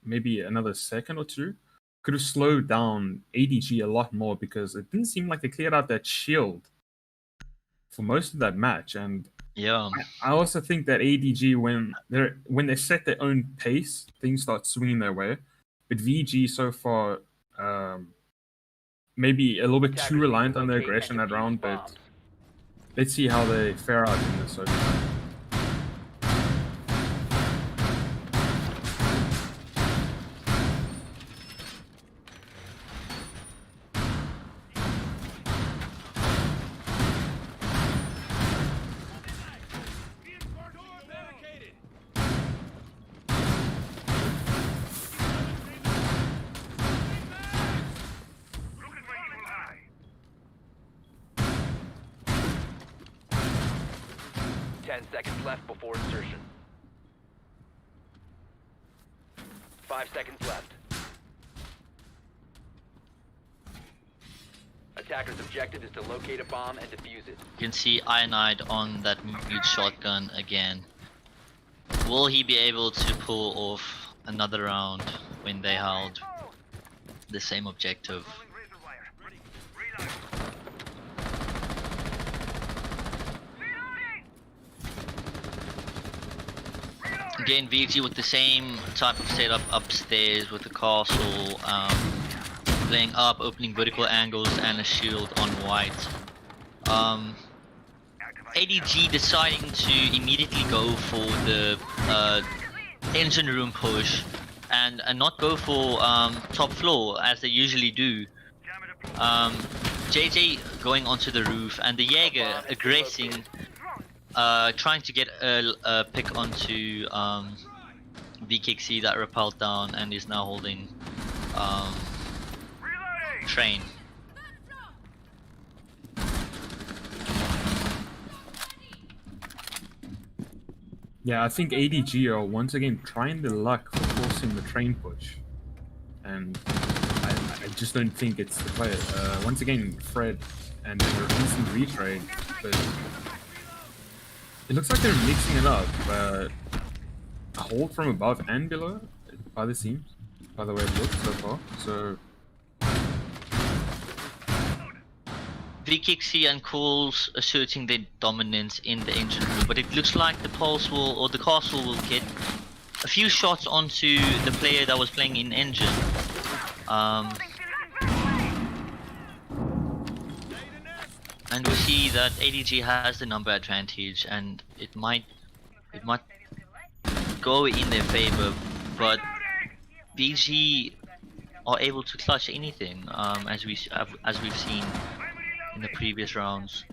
maybe another second or two, could have slowed down ADG a lot more, because it didn't seem like they cleared out that shield for most of that match, and Yeah. I also think that ADG, when they set their own pace, things start swinging their way. But VG so far, maybe a little bit Attackers too need to reliant on their locate and aggression that defuse round. But bombs. let's see how they fare out in this overtime. Ten seconds left before insertion. 5 seconds left. Attacker's objective is to locate a bomb and defuse it. You can see Ionide on that mute shotgun again. Will he be able to pull off another round when they held the same objective? Again, VG with the same type of setup upstairs with the castle, playing up, opening vertical angles and a shield on white. ADG deciding to immediately go for the engine room push and not go for top floor as they usually do. JJ going onto the roof and the Jaeger aggressing, trying to get a pick onto VKC that repelled down and is now holding train. Yeah, I think ADG are once again trying their luck for forcing the train push, and I just don't think it's the play. Once again, Fred and a decent retrade, but it looks like they're mixing it up. A hold from above and below, by the seams, by the way it looks so far. So VKC and Calls asserting their dominance in the engine room, but it looks like the Pulse will, or the Castle will get a few shots onto the player that was playing in engine. And we see that ADG has the number advantage, and it might go in their favor, but VG are able to clutch anything, as we've seen in the previous rounds.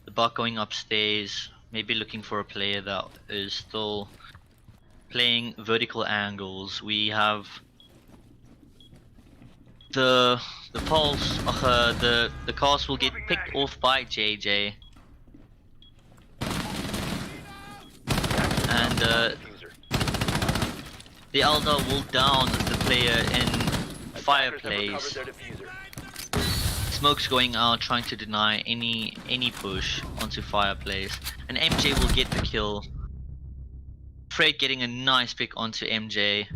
The Buck going upstairs, maybe looking for a player that is still playing vertical angles. We have the Pulse, the cast will get picked off by JJ, and the Elder will down the player in fireplace. Smoke's going out, trying to deny any push onto fireplace, and MJ will get the kill. Fred getting a nice pick onto MJ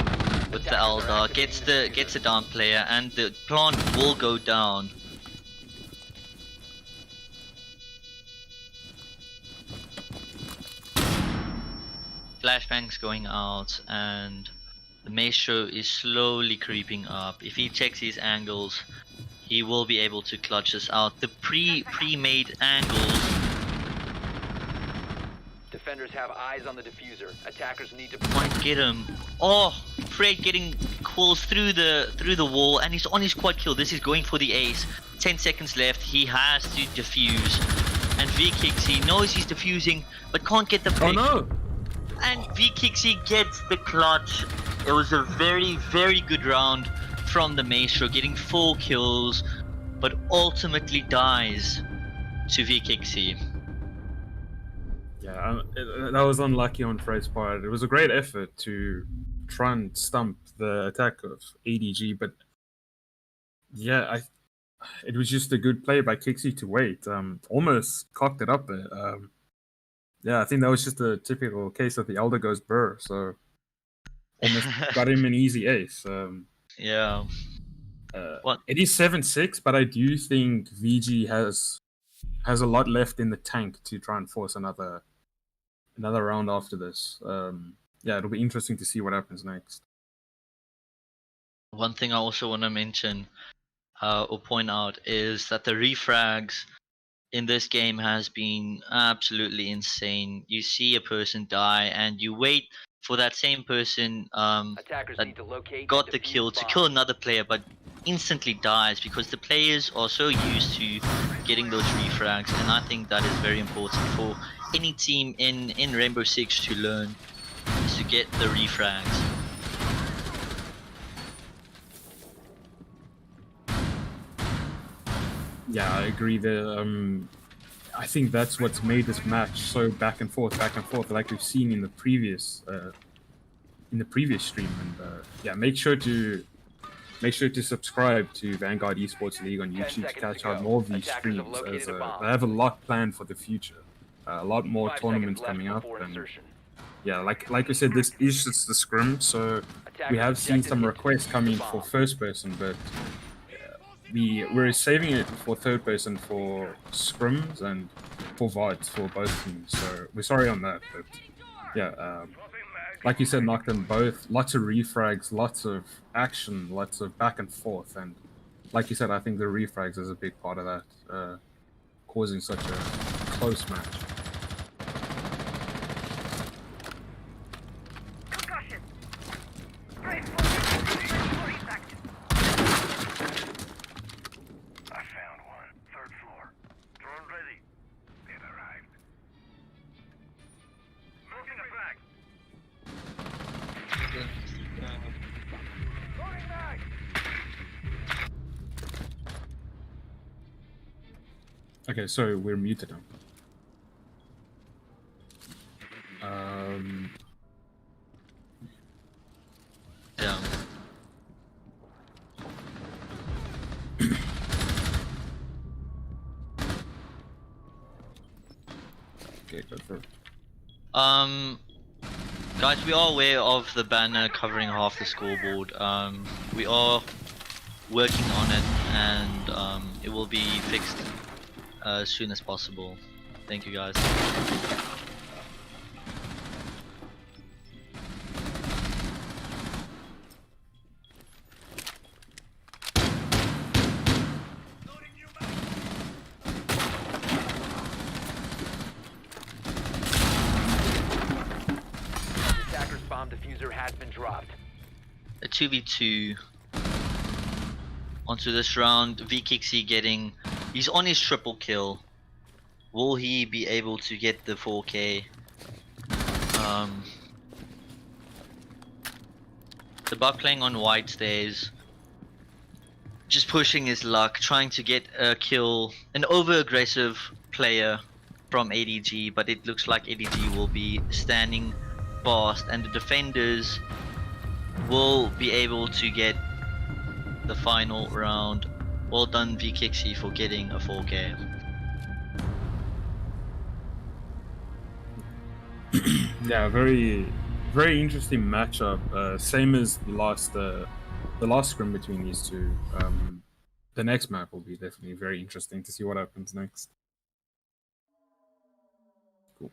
with the Eldar, gets the down player, and the plant will go down. Flashbangs going out, and the Maestro is slowly creeping up. If he checks his angles, he will be able to clutch this out. The pre-made angles. Defenders have eyes on the diffuser. Attackers need to Might get him. Oh, Fred getting calls through the wall, and he's on his quad kill. This is going for the ace. 10 seconds left. He has to defuse, and VKC knows he's defusing, but can't get the pick. oh no! And VKC gets the clutch. It was a very, very good round from the Maestro, getting 4 kills, but ultimately dies to VKC. Yeah, that was unlucky on Fred's part. It was a great effort to try and stump the attack of ADG, but yeah, it was just a good play by Kixie to wait. Almost cocked it up there. Yeah, I think that was just a typical case of the Elder goes burr, so almost got him an easy ace. Yeah. What? It is 7-6, but I do think VG has has a lot left in the tank to try and force another round after this. Yeah, it'll be interesting to see what happens next. One thing I also want to mention or point out is that the refrags in this game has been absolutely insane. You see a person die and you wait for that same person Attackers that need to locate got and the defuse kill to bombs. kill another player but instantly dies because the players are so used to getting those refrags, and I think that is very important for any team in Rainbow Six to learn, is to get the refrags. Yeah, I agree there. I think that's what's made this match so back and forth, like we've seen in the previous stream. And yeah, make sure to subscribe to Vanguard Esports League on 10 YouTube to seconds catch to out go. more of these Attackers have streams, as located a bomb. they have a lot planned for the future. A lot more 5 tournaments seconds left coming up, before and insertion. yeah, like we said, this is just the scrim, so we Attackers have seen objective some is to requests defuse coming the for bomb. first person, but we're saving it for third person for scrims and for VODs for both teams. So we're sorry on that, but yeah, like you said, Nocturne, both lots of refrags, lots of action, lots of back and forth, and like you said, I think the refrags is a big part of that, causing such a close match. I found one. 3rd floor. Drone ready. They've arrived. Moving a flag. Loading mag. Okay, so we're muted now. Yeah. Okay, go for it. Guys, we are aware of the banner covering half the scoreboard. We are working on it, and it will be fixed as soon as possible. Thank you, guys. Attacker's bomb diffuser has been dropped. A 2v2 onto this round. VKixie getting, he's on his triple kill. Will he be able to get the 4K? The buck playing on white stays, just pushing his luck, trying to get a kill, an over aggressive player from ADG, but it looks like ADG will be standing fast and the defenders will be able to get the final round. Well done VKixie for getting a 4K. Yeah, very interesting matchup. Same as the last scrim between these two. The next map will be definitely very interesting to see what happens next. Cool.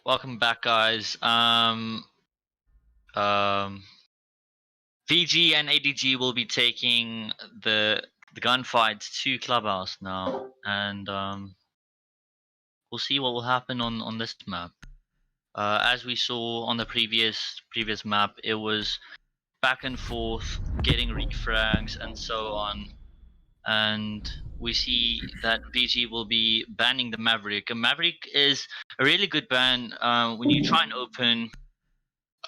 Welcome back, guys. VG and ADG will be taking the gunfights to Clubhouse now, and we'll see what will happen on this map. As we saw on the previous map, it was back and forth, getting refrags and so on, and we see that VG will be banning the Maverick. A Maverick is a really good ban when you try and open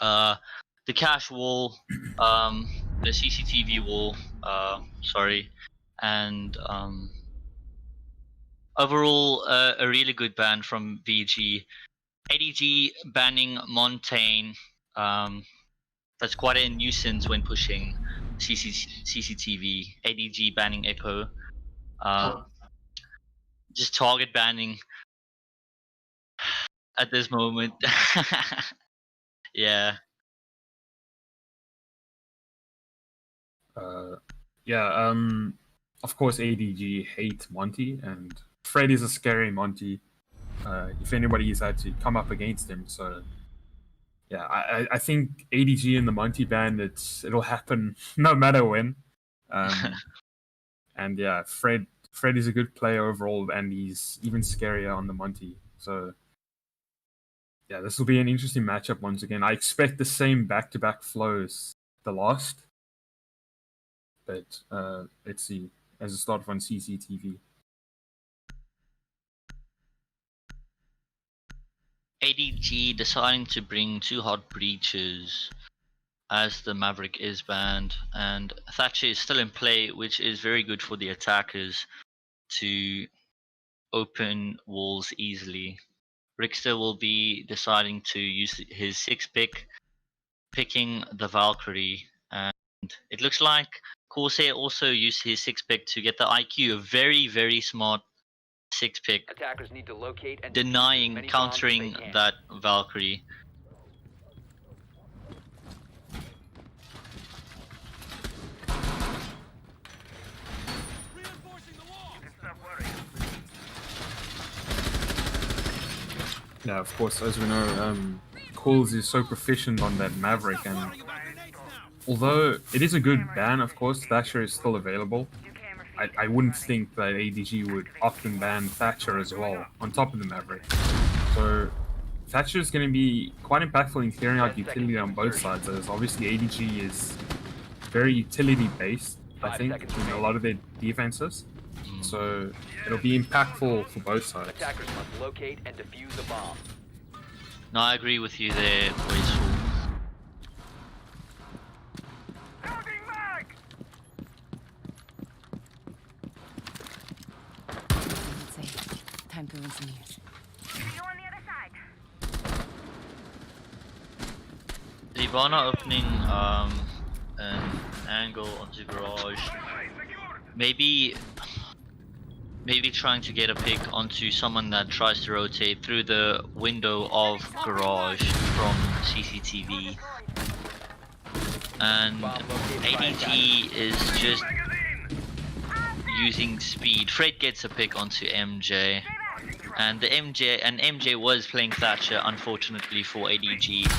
the cache wall, the CCTV wall, sorry, and overall a really good ban from VG. ADG banning Montaigne, that's quite a nuisance when pushing CCTV. ADG banning Echo, just target banning at this moment. Yeah. Yeah, of course ADG hate Monty, and Fred is a scary Monty. If anybody's had to come up against him, so yeah, I think ADG in the Monty ban, it'll happen no matter when. And yeah, Fred is a good player overall, and he's even scarier on the Monty. So yeah, this will be an interesting matchup once again. I expect the same back-to-back flows the last. But let's see, as a start on CCTV. ADG deciding to bring 2 hot breaches as the Maverick is banned, and Thatcher is still in play, which is very good for the attackers to open walls easily. Rickster will be deciding to use his 6-pick, picking the Valkyrie, and it looks like Corsair also used his 6-pick to get the IQ, a very, very smart 6-pick, Attackers need to locate and denying, defuse as many bombs as countering they can. that Valkyrie. Stop worrying. Yeah, of course, as we know, Coles is so proficient on that Maverick, and although it is a good ban, of course, Thatcher is still available. I wouldn't think that ADG would often ban Thatcher as well, on top of the Maverick. So Thatcher is going to be quite impactful in clearing out utility on both sides, as obviously ADG is very utility-based, I think, in a lot of their defenses. So it'll be impactful for both sides. Attackers must locate and defuse a bomb. No, I agree with you there, Wasteful. Loading mag! Let's see. Time to rinse some ears. See you on the other side. Ivana opening an angle onto garage. Maybe trying to get a pick onto someone that tries to rotate through the window of garage from CCTV. And ADT is just using speed. Fred gets a pick onto MJ. And MJ was playing Thatcher, unfortunately for ADG.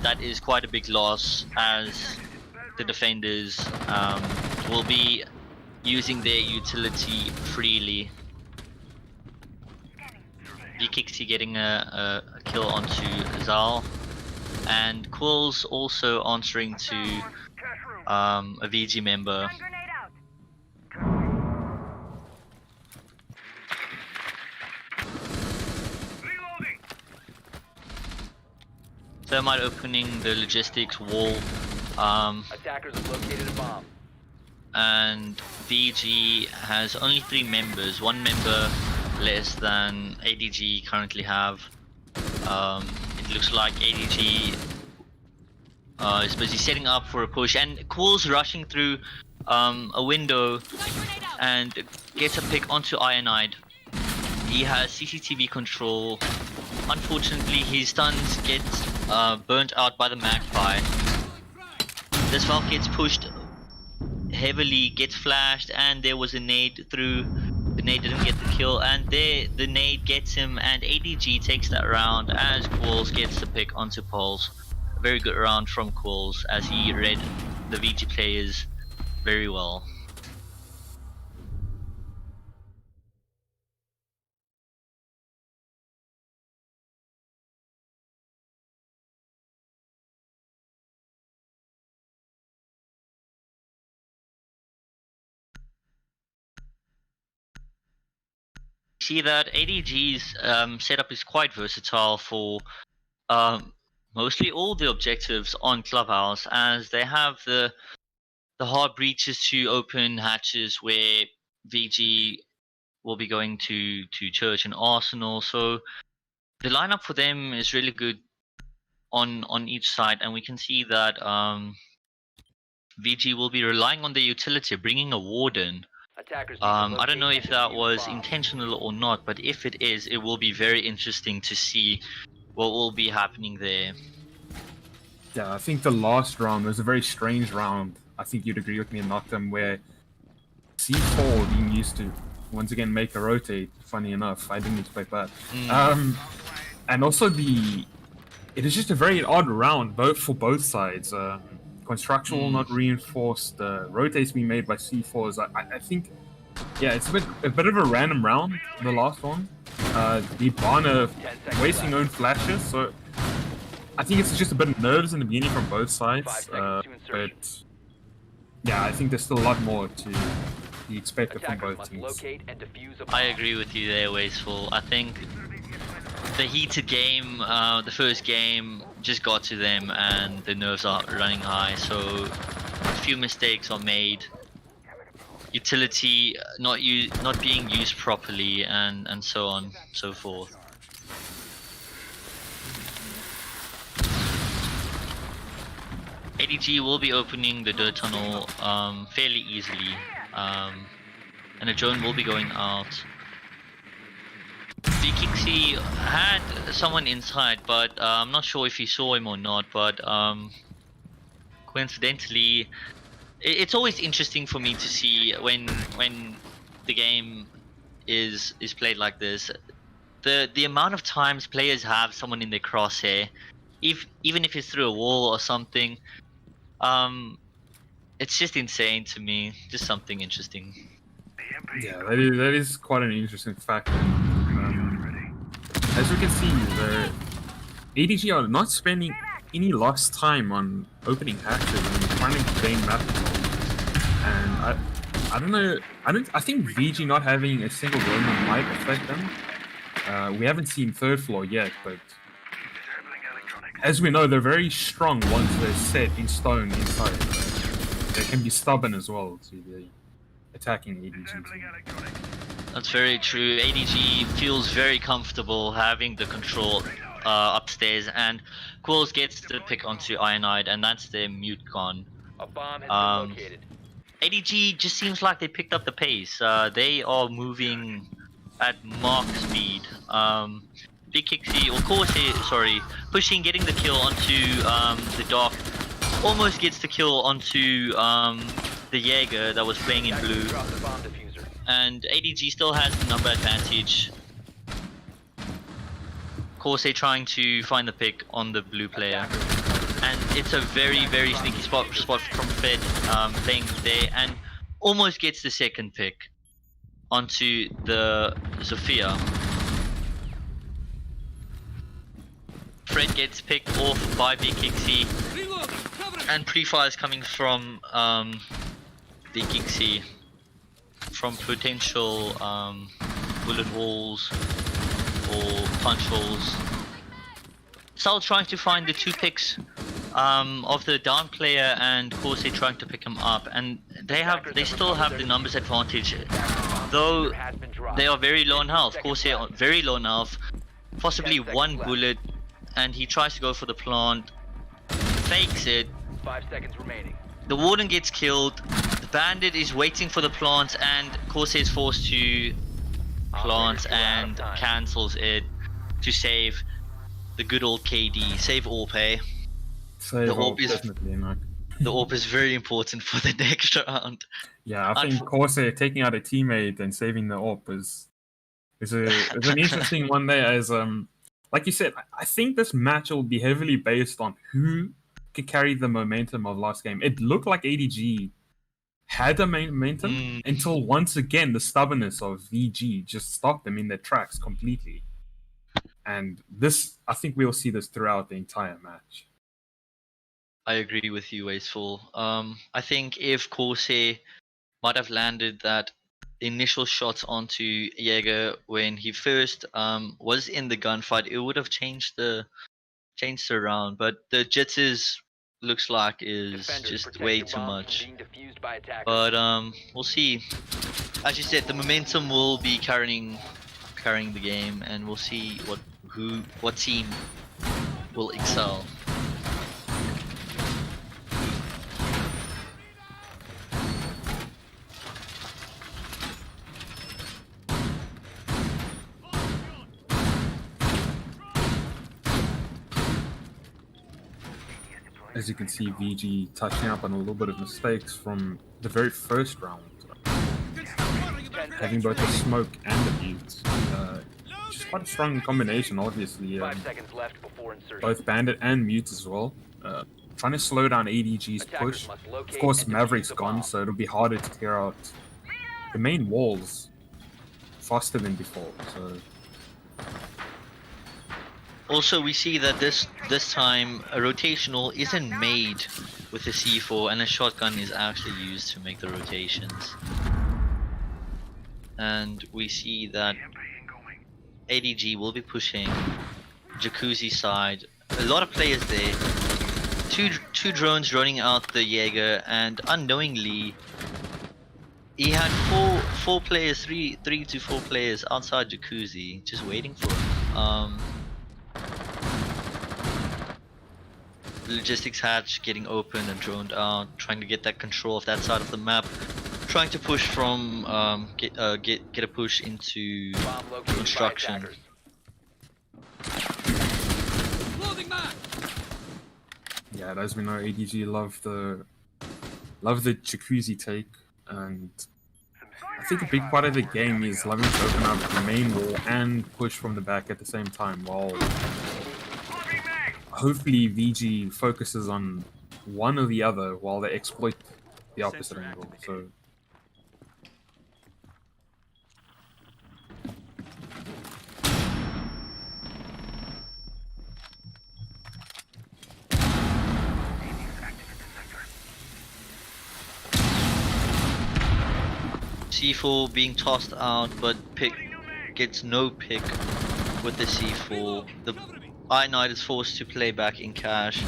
That is quite a big loss, as the defenders will be using their utility freely. Vikixi getting a kill onto Zal. and Quill's also answering to a VG member. Reloading. Thermite opening the logistics wall, Attackers have located a bomb. and VG has only 3 members, 1 member less than ADG currently have. It looks like ADG is busy setting up for a push, and Quill's rushing through a window and gets a pick onto Ironide. He has CCTV control. Unfortunately, his stuns get burnt out by the Magpie. This Valk gets pushed heavily, gets flashed, and there was a nade through. The nade didn't get the kill, and there the nade gets him, and ADG takes that round as Quills gets the pick onto Pulse. A very good round from Quills as he read the VG players very well. See that ADG's setup is quite versatile for mostly all the objectives on Clubhouse, as they have the hard breaches to open hatches where VG will be going to Church and Arsenal. So the lineup for them is really good on each side, and we can see that VG will be relying on the utility, bringing a Warden. Attackers need to I don't know locate if and that defuse was the bomb. intentional or not, but if it is, it will be very interesting to see what will be happening there. Yeah, I think the last round was a very strange round. I think you'd agree with me, Noctem, where C4 being used to once again make a rotate. Funny enough, I didn't expect that. And also it is just a very odd round, both for both sides. Constructional not reinforced. The rotates being made by C4s. I think, yeah, it's a bit of a random round. The last one, the Bana wasting own flashes. So I think it's just a bit of nerves in the beginning from both sides. 5 seconds to insertion. But yeah, I think there's still a lot more to be expected from Attackers both must teams. locate and defuse a bomb. I agree with you there, Wasteful. I think the heated game, the first game, just got to them, and the nerves are running high. So a few mistakes are made. Utility not being used properly, and so on, so forth. ADG will be opening the dirt tunnel fairly easily, and a drone will be going out. Kixi had someone inside, but I'm not sure if he saw him or not. But coincidentally, it's always interesting for me to see when the game is played like this. The amount of times players have someone in their crosshair, even if it's through a wall or something. It's just insane to me. Just something interesting. Yeah, that is quite an interesting factor. As we can see, the ADG are not spending any lost time on opening hatches and trying to gain map control. And I don't know. I think VG not having a single roman might affect them. We haven't seen third floor yet, but as we know, they're very strong once they're set in stone inside. They can be stubborn as well to the attacking ADG team. That's very true. ADG feels very comfortable having the control upstairs, and Quills gets the pick onto Ironide, and that's their mute con. A bomb has been located. ADG just seems like they picked up the pace. They are moving at Mach speed. Big Kixi, or Corsair, sorry, pushing, getting the kill onto the dock. Almost gets the kill onto the Jaeger that was playing in blue. Drop the bomb diffuser. And ADG still has the number advantage. Corsair trying to find the pick on the blue player. And it's a very, very sneaky spot from Fed playing there, and almost gets the second pick onto the Zofia. Fred gets picked off by VKC, and pre-fire is coming from VKC from potential bullet walls or punch holes. Sal trying to find the two picks of the down player, and Corsair trying to pick him up, and they still have the numbers advantage, though they are very low on health. Corsair are very low on health, possibly one bullet, and he tries to go for the plant, fakes it. 5 seconds remaining. The warden gets killed. The bandit is waiting for the plant, and Corsair is forced to plant and cancels it to save the good old KD. Save AWP, eh? Save The AWP, AWP is- definitely, man. The AWP is very important for the next round. Yeah, I think Corsair taking out a teammate and saving the AWP is an interesting one there. As like you said, I think this match will be heavily based on who could carry the momentum of last game. It looked like ADG had the momentum until once again the stubbornness of VG just stopped them in their tracks completely. And this, I think we'll see this throughout the entire match. I agree with you, Wasteful. I think if Corsair might have landed that initial shots onto Jaeger when he first was in the gunfight, it would have changed the round. But the Jitters looks like is Defenders, just protect way your too bombs from much. being defused by attackers. But we'll see. As you said, the momentum will be carrying the game, and we'll see what team will excel. As you can see, VG touching up on a little bit of mistakes from the very first round. Having both the smoke and the mute. Just quite a strong combination, obviously. 5 seconds left before insertion. Both Bandit and Mute as well. Trying to slow down ADG's push. Attackers must locate Of course, and defuse Maverick's the gone, bomb. so it'll be harder to clear out the main walls faster than before. So Also, we see that this time a rotational isn't made with the C4, and a shotgun is actually used to make the rotations. And we see that ADG will be pushing Jacuzzi side. A lot of players there. Two drones running out the Jaeger, and unknowingly he had four players, three to four players outside Jacuzzi, just waiting for him. Logistics hatch getting open and droned out, trying to get that control of that side of the map, trying to push from get a push into Bomb located by construction. attackers. yeah, as we know, ADG love the Jacuzzi take, and I think a big part of the game is loving to open up the main wall and push from the back at the same time, while hopefully VG focuses on one or the other while they exploit the opposite angle. So C4 being tossed out, but gets no pick with the C4. The I-Knight is forced to play back in cash,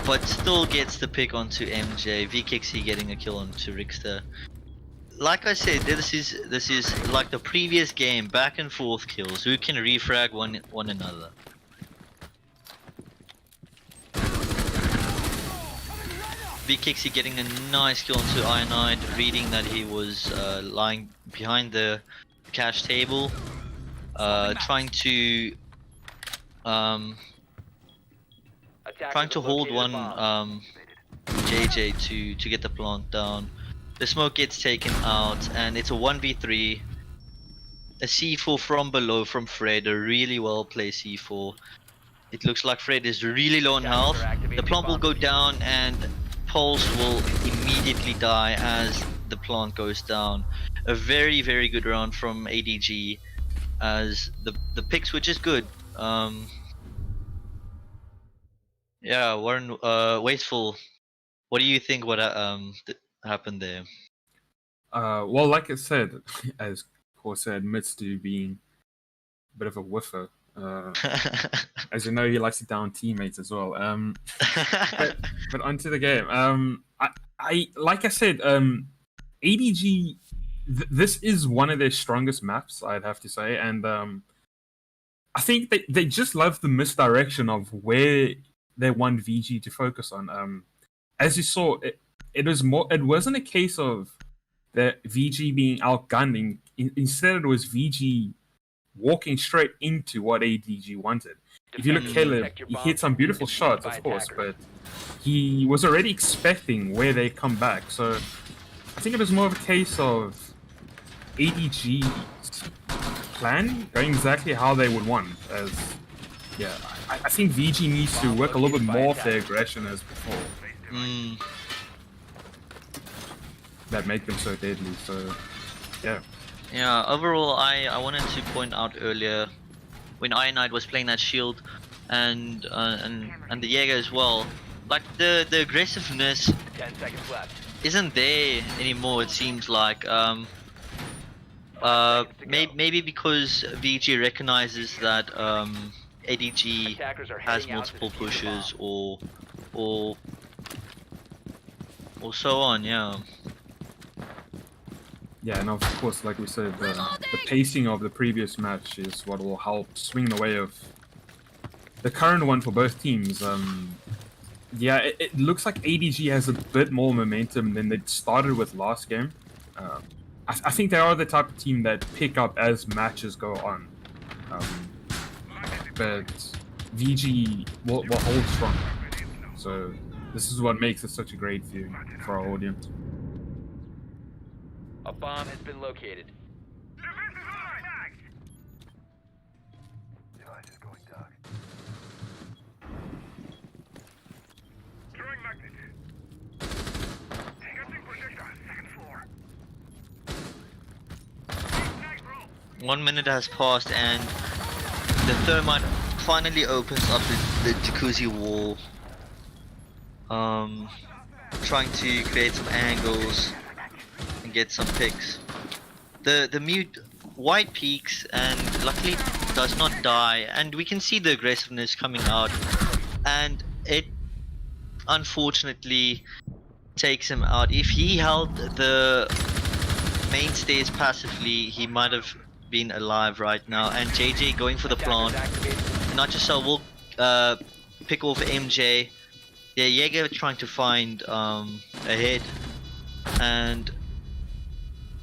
but still gets the pick onto MJ. VKC getting a kill onto Rickster. Like I said, this is like the previous game, back and forth kills. Who can refrag one another? VKC getting a nice kill onto I-Knight, reading that he was lying behind the cash table, trying to hold one JJ to get the plant down. The smoke gets taken out, and it's a 1v3. A C4 from below from Fred, a really well placed C4. It looks like Fred is really low on health. The plant will go down, and Pulse will immediately die as the plant goes down. A very, very good round from ADG, as the pick switch is good. Yeah, Warren, Wasteful. What do you think? What happened there? Well, like I said, as Corsair admits to being a bit of a whiffer. As you know, he likes to down teammates as well. But onto the game. I like I said, ADG. This is one of their strongest maps, I'd have to say, and I think they just love the misdirection of where they want VG to focus on. As you saw, it wasn't a case of the VG being outgunned. Instead, it was VG walking straight into what ADG wanted. If you look, Caleb, he hit some beautiful shots, of course, but he was already expecting where they come back. So I think it was more of a case of ADG's plan going exactly how they would want. As yeah, I think VG needs to work a little bit more of their aggression as before. That make them so deadly. So yeah. Yeah, overall, I wanted to point out earlier when Iron Knight was playing that shield and the Jaeger as well, like the aggressiveness 10 seconds left. isn't there anymore. It seems like maybe because VG recognizes that ADG Attackers are has heading out to multiple defuse the pushes bomb. or so on. Yeah. Yeah, and of course, like we said, the pacing of the previous match is what will help swing the way of the current one for both teams. Yeah, it looks like ADG has a bit more momentum than they started with last game. I think they are the type of team that pick up as matches go on. But VG will hold strong. So this is what makes it such a great view for our audience. A bomb has been located. Device is going dark. Throwing magnet. Casting projectile, second floor. 1 minute has passed and the thermite finally opens up the jacuzzi wall. Trying to create some angles and get some picks. The mute white peaks and luckily does not die, and we can see the aggressiveness coming out, and it unfortunately takes him out. If he held the mainstays passively, he might have been alive right now. And JJ going for the plant. Not just so will pick off MJ. Yeah, Jaeger trying to find a hit and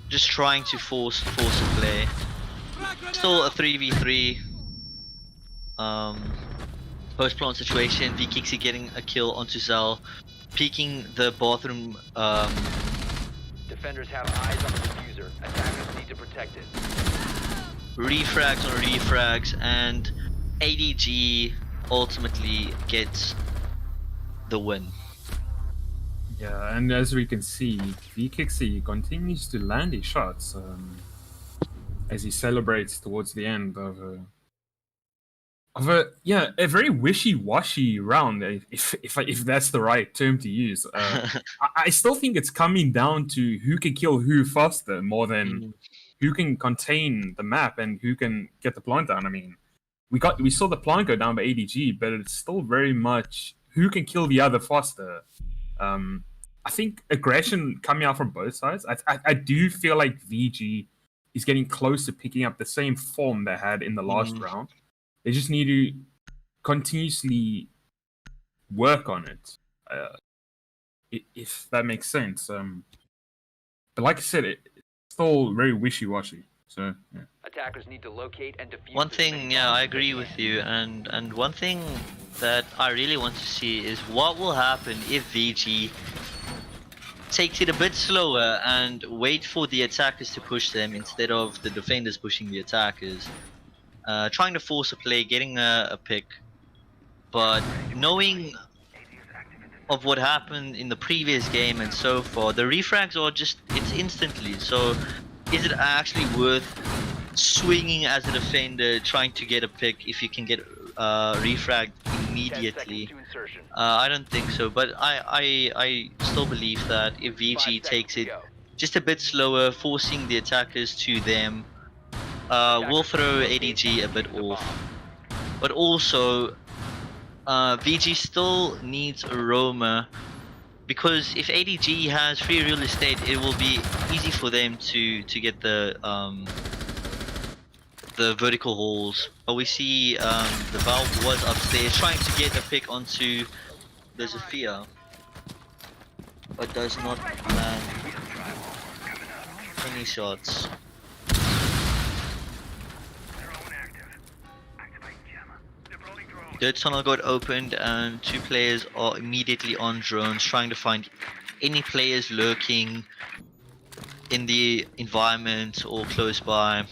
just trying to force a play. Still a 3v3 post plant situation. VKixie getting a kill onto Zal, peeking the bathroom. Defenders have eyes on the diffuser. Attackers need to protect it. Refrags on refrags, and ADG ultimately gets the win. Yeah, and as we can see, VKixie continues to land his shots as he celebrates towards the end of a very wishy-washy round, if that's the right term to use. I still think it's coming down to who can kill who faster more than who can contain the map and who can get the plant down. I mean, we saw the plant go down by ADG, but it's still very much who can kill the other faster. I think aggression coming out from both sides. I do feel like VG is getting close to picking up the same form they had in the last round. They just need to continuously work on it, if that makes sense. But like I said, it's still very wishy-washy. So yeah. Attackers need to locate and defuse. One as thing, many yeah, bombs I as they agree can. with you, and one thing that I really want to see is what will happen if VG takes it a bit slower and wait for the attackers to push them instead of the defenders pushing the attackers. Trying to force a play, getting a pick, but knowing of what happened in the previous game and so far, the refrags are just, it's instantly. So is it actually worth swinging as a defender, trying to get a pick if you can get refragged 10 immediately. seconds to insertion. I don't think so, but I still believe that if 5 VG seconds takes to it go. just a bit slower, forcing the attackers to them, will Attackers throw locate ADG a and bit defuse the off. bomb. But also, VG still needs a roamer, because if ADG has free real estate, it will be easy for them to get the vertical halls. But we see the Valve was upstairs trying to get a pick onto the Zofia, but does not land any shots. Drone active. Activate jammer. Deploying drone. Dirt tunnel got opened and 2 players are immediately on drones trying to find any players lurking in the environment or close by.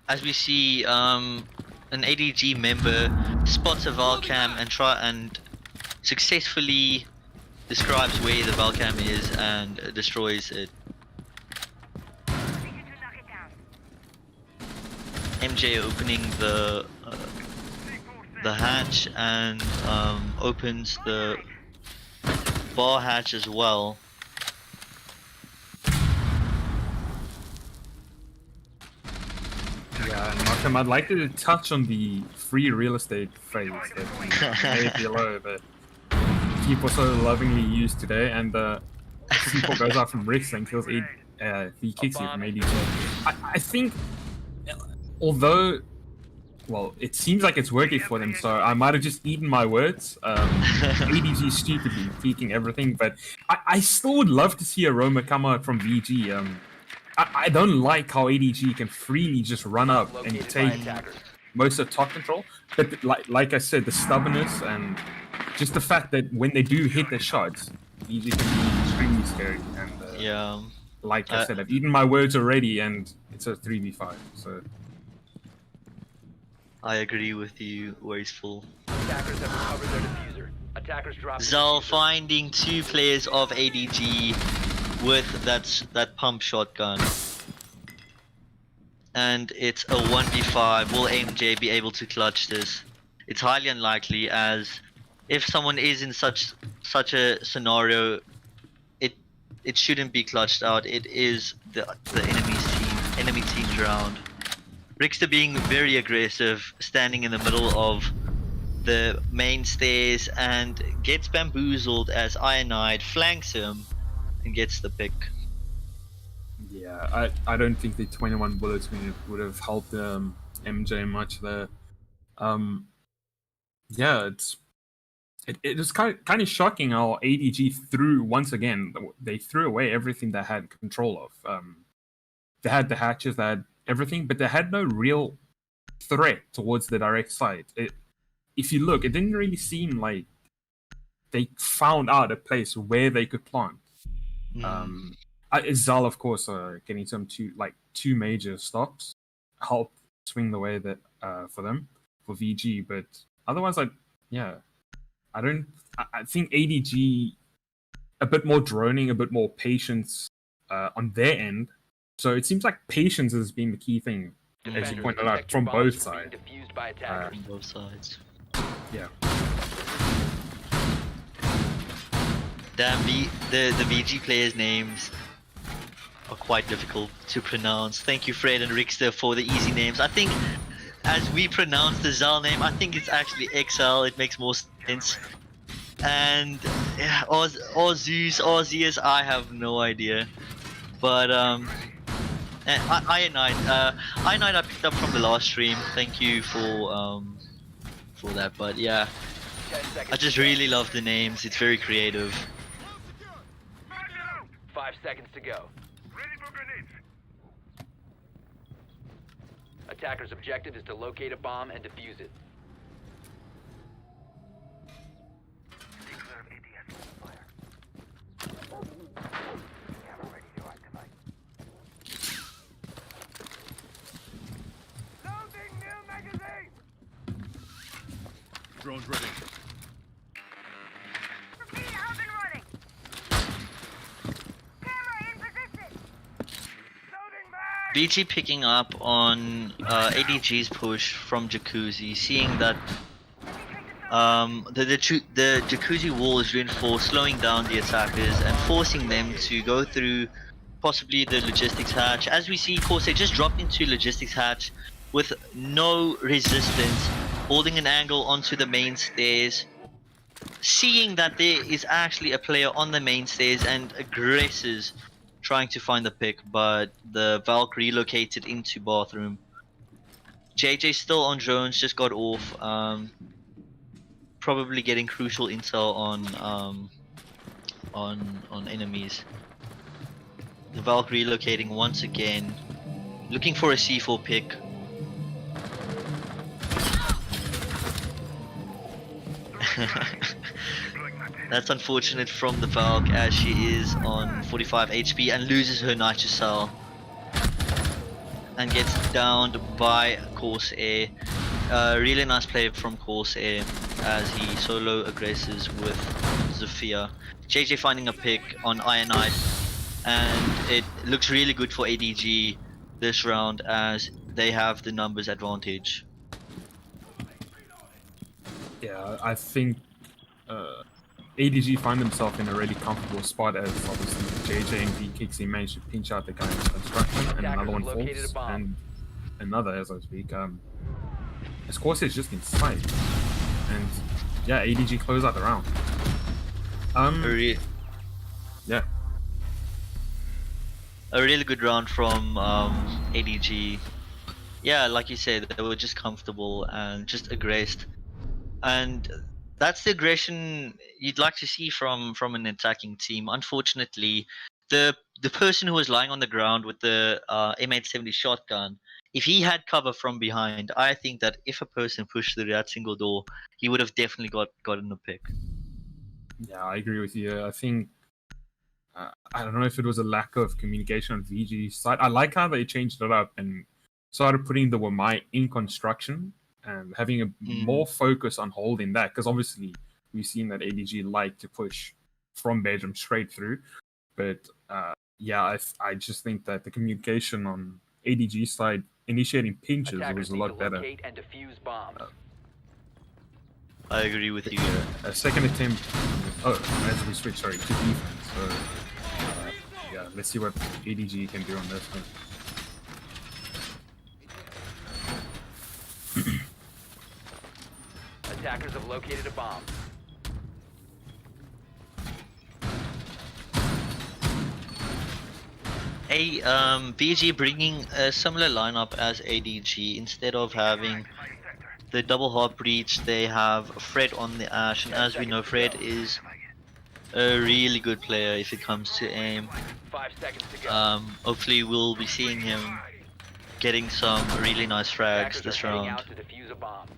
As we see, an ADG member spots a Valcam and successfully describes where the Valcam is and destroys it. MJ opening the hatch and opens the bar hatch as well. Yeah, and Malcolm, I'd like to touch on the free real estate phrase that we made below that people so lovingly used today, and people goes out from Rick's and kills he kicks you from ADG. I think, although, well, it seems like it's working for them, so I might have just eaten my words. ADG is stupidly peeking everything, but I still would love to see a Roma come out from VG. I don't like how ADG can freely just run up and Located by take attackers. most of top control, but like I said, the stubbornness and just the fact that when they do hit their shots, VG can be extremely scary. And Yeah. like I said, I've eaten my words already, and it's a 3v5. So I agree with you, Wasteful. Attackers have recovered their diffuser. Attackers drop the Zal diffuser. finding 2 players of ADG with that pump shotgun. And it's a 1v5. Will MJ be able to clutch this? It's highly unlikely, as if someone is in such a scenario, it shouldn't be clutched out. It is the enemy team's round. Rickster being very aggressive, standing in the middle of the main stairs and gets bamboozled as Ironide flanks him and gets the pick. yeah, I don't think the 21 bullets would have helped MJ much there. Yeah, it was kind of shocking how ADG they threw away everything they had control of. They had the hatches, they had everything, but they had no real threat towards the direct side. If you look, it didn't really seem like they found out a place where they could plant. Zal, of course, getting some two major stops helped swing the way that for them for VG, but otherwise, I think ADG a bit more droning, a bit more patience on their end. So it seems like patience has been the key thing, as you Defenders, pointed out, protect your from bombs both from being sides. Defused by attackers. On both sides. Yeah. Damn, the VG players' names are quite difficult to pronounce. Thank you, Fred and Rickster, for the easy names. I think as we pronounce the Zal name, I think it's actually XL. It makes more sense. And yeah, Zeus, I have no idea. But Ironide, I picked up from the last stream. Thank you for that. But yeah, 10 seconds I just to go. really love the names. It's very creative. 5 seconds to go. Ready for grenades. Attacker's objective is to locate a bomb and defuse it. Declare ADS fire. Camera ready to activate. Loading new magazine. Drones ready. Repeat, up and running. Camera in position. Loading mag. VG picking up on ADG's push from Jacuzzi, seeing that the Jacuzzi wall is reinforced, slowing down the attackers and forcing them to go through possibly the logistics hatch. As we see, Corsair just dropped into logistics hatch with no resistance, holding an angle onto the main stairs, seeing that there is actually a player on the main stairs and aggressors trying to find the pick, but the Valk relocated into bathroom. JJ still on drones, just got off, probably getting crucial intel on enemies. The Valk relocating once again, looking for a C4 pick. That's unfortunate from the Valk, as she is on 45 HP and loses her nitrous cell and gets downed by Corsair. Really nice play from Corsair as he solo aggresses with Zofia. JJ finding a pick on Ironite, and it looks really good for ADG this round as they have the numbers advantage. Yeah, I think ADG find themselves in a really comfortable spot as obviously JJ and VKixie managed to pinch out the guy in construction, and another one falls, and another as I speak. His course is just inside, and yeah, ADG close out the round. Yeah, a really good round from ADG. Yeah, like you said, they were just comfortable and just aggressed, and that's the aggression you'd like to see from an attacking team. Unfortunately, the person who was lying on the ground with the M870 shotgun, if he had cover from behind, I think that if a person pushed through that single door, he would have definitely gotten a pick. yeah, I agree with you. I think I don't know if it was a lack of communication on VG's side. I like how they changed it up and started putting the Wamai in construction and having a more focus on holding that, because obviously we've seen that ADG like to push from bedroom straight through. But yeah, I just think that the communication on ADG side initiating pinches was a lot better. And defuse bombs. I agree with you. A second attempt, as we switch, sorry, to defense. So yeah, let's see what ADG can do on this one. Attackers have located a bomb. VG bringing a similar lineup as ADG. Instead of having the double hard breach, they have Fred on the Ash, and as we know, Fred is a really good player if it comes to aim. 5 seconds to go. Hopefully we'll be seeing him getting some really nice frags Attackers this are heading round. out to defuse a bomb.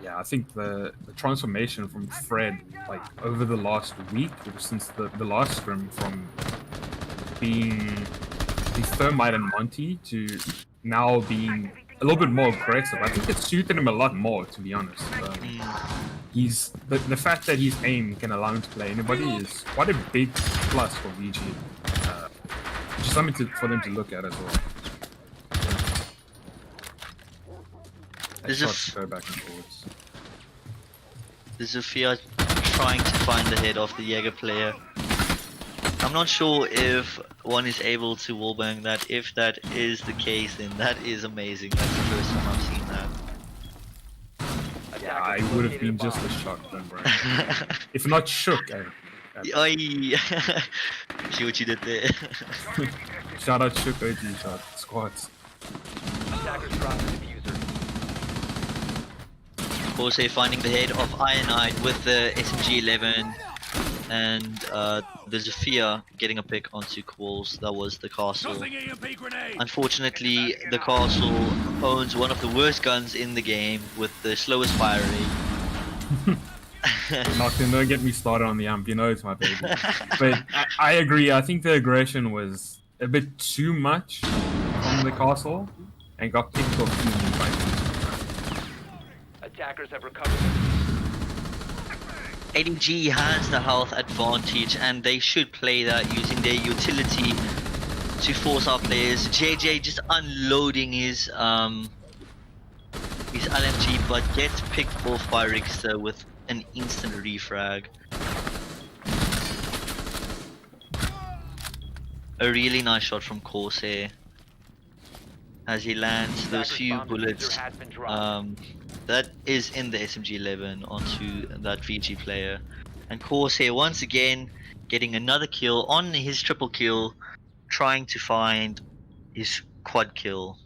Yeah, I think the transformation from Fred, like over the last week, since the last scrim, from being the Thermite and Monty to now being a little bit more aggressive, I think it suited him a lot more, to be honest. He's the fact that his aim can allow him to play anybody is quite a big plus for VG. Just something for them to look at as well. Go back and forwards. The Zofia trying to find the head of the Jaeger player. I'm not sure if one is able to wallbang that. If that is the case, then that is amazing. That's the first time I've seen that. Yeah, I would have been just as shocked then, bro. If not shook. Oi! See what you did there. Shout out Shook OG shot squads. Attackers drop the diffuser. Corsair finding the head of Ironite with the SMG-11, and the Zofia getting a pick onto Qualls. That was the castle. Unfortunately, the castle owns one of the worst guns in the game with the slowest fire rate. Knocked, don't get me started on the amp, you know it's my baby. But I agree, I think the aggression was a bit too much from the castle and got picked off too many by them. Attackers have recovered. ADG has the health advantage and they should play that using their utility to force our players. JJ just unloading his LMG, but gets picked off by Rickster with an instant refrag. A really nice shot from Corsair as he lands those few bullets that is in the SMG-11 onto that VG player. And Corsair once again getting another kill on his triple kill, trying to find his quad kill.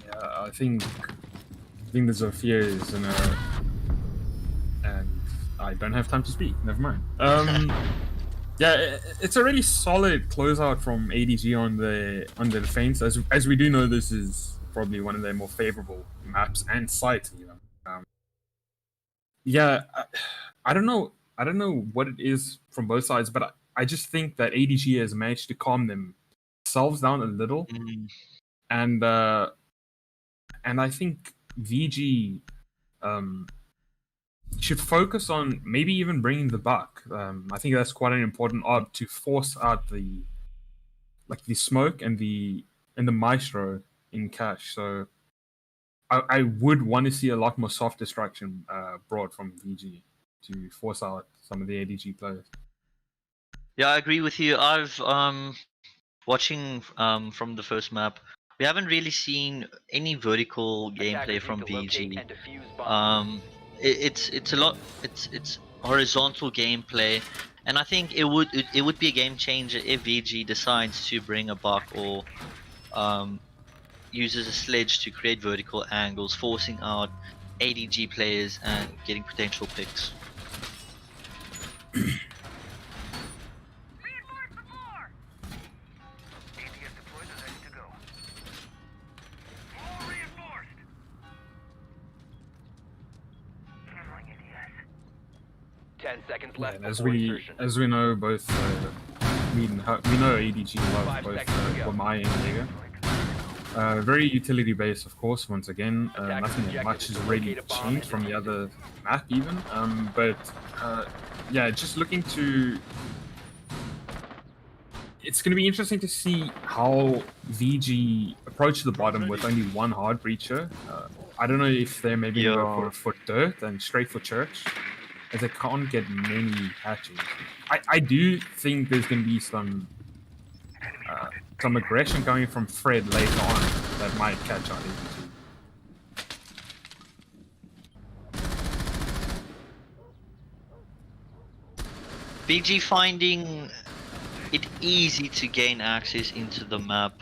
Yeah, I think the Zofia is in a, and I don't have time to speak. Never mind. Yeah, it's a really solid closeout from ADG on the defense. As we do know, this is probably one of their more favorable maps and sites. Even. Yeah, I don't know what it is from both sides, but I just think that ADG has managed to calm themselves down a little, and I think VG should focus on maybe even bringing the buck. I think that's quite an important op to force out the smoke and the maestro in cash. So I would want to see a lot more soft destruction brought from VG to force out some of the ADG players. Yeah, I agree with you. I've watching from the first map, we haven't really seen any vertical gameplay from VG. It's a lot. It's horizontal gameplay, and I think it would be a game changer if VG decides to bring a buck or uses a sledge to create vertical angles, forcing out ADG players and getting potential picks. ATS deployed and ready to go. All reinforced. Handling ATS. 10 seconds Yeah, left and before insertion. as we know, both we know ADG love 5 both seconds to go. Wamai and Jaeger. Very utility based, of course. Once again, nothing much has really changed from the other map, even. Yeah, just looking to. It's going to be interesting to see how VG approach the bottom with only one hard breacher. I don't know if they're maybe going to go for dirt and straight for church, as they can't get many hatches. I do think there's going to be some aggression coming from Fred later on that might catch on ADG. VG finding it easy to gain access into the map.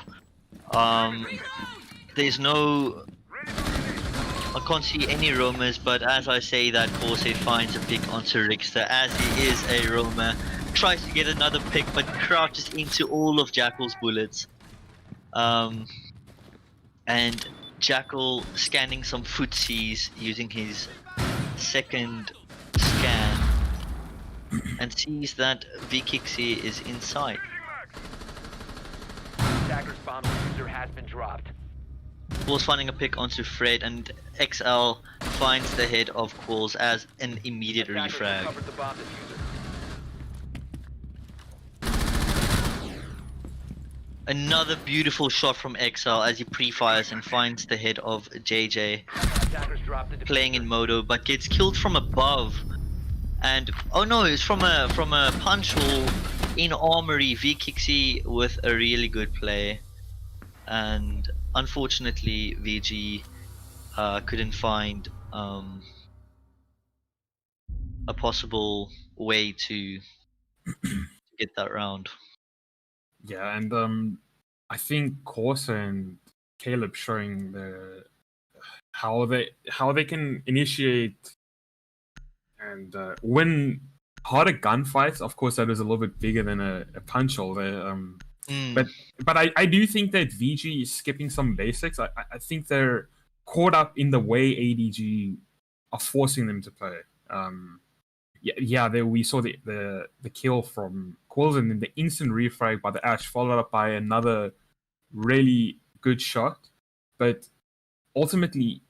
There's no, I can't see any roamers, but as I say that, Corsair finds a pick onto Rickster as he is a roamer. Tries to get another pick, but crouches into all of Jackal's bullets. And Jackal scanning some footsies using his second scan and sees that Vikixi is inside. Attacker's bomb diffuser has been dropped. Qualls finding a pick onto Fred, and XL finds the head of Qualls as an immediate Attackers refrag. recovered the bomb diffuser. Another beautiful shot from XL as he pre-fires and finds the head of JJ Attackers dropped the playing in diffuser. Moto, but gets killed from above. And oh no, it's from a punch hole in armory. Vikixi with a really good play, and unfortunately VG couldn't find a possible way to get that round. Yeah, and I think Corsa and Caleb showing how they can initiate and win harder gunfights. Of course, that was a little bit bigger than a punch hole there. But I do think that VG is skipping some basics. I think they're caught up in the way ADG are forcing them to play. There we saw the kill from Quills and then the instant refrag by the Ash, followed up by another really good shot. But ultimately,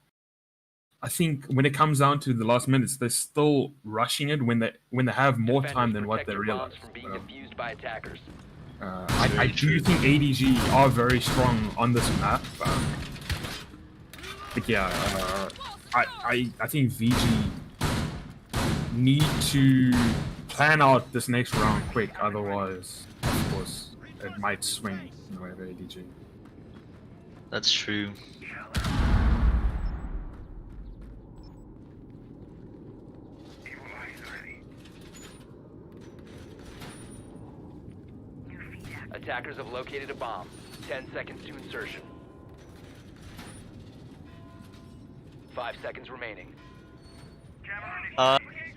I think when it comes down to the last minutes, they're still rushing it when they have more Defenders, time than what protect they your realize. bombs from being defused by attackers. I do think ADG are very strong on this map. But yeah, I think VG need to plan out this next round quick, otherwise, of course, it might swing in the way of ADG. That's true. Attackers have located a bomb. 10 seconds to insertion. 5 seconds remaining.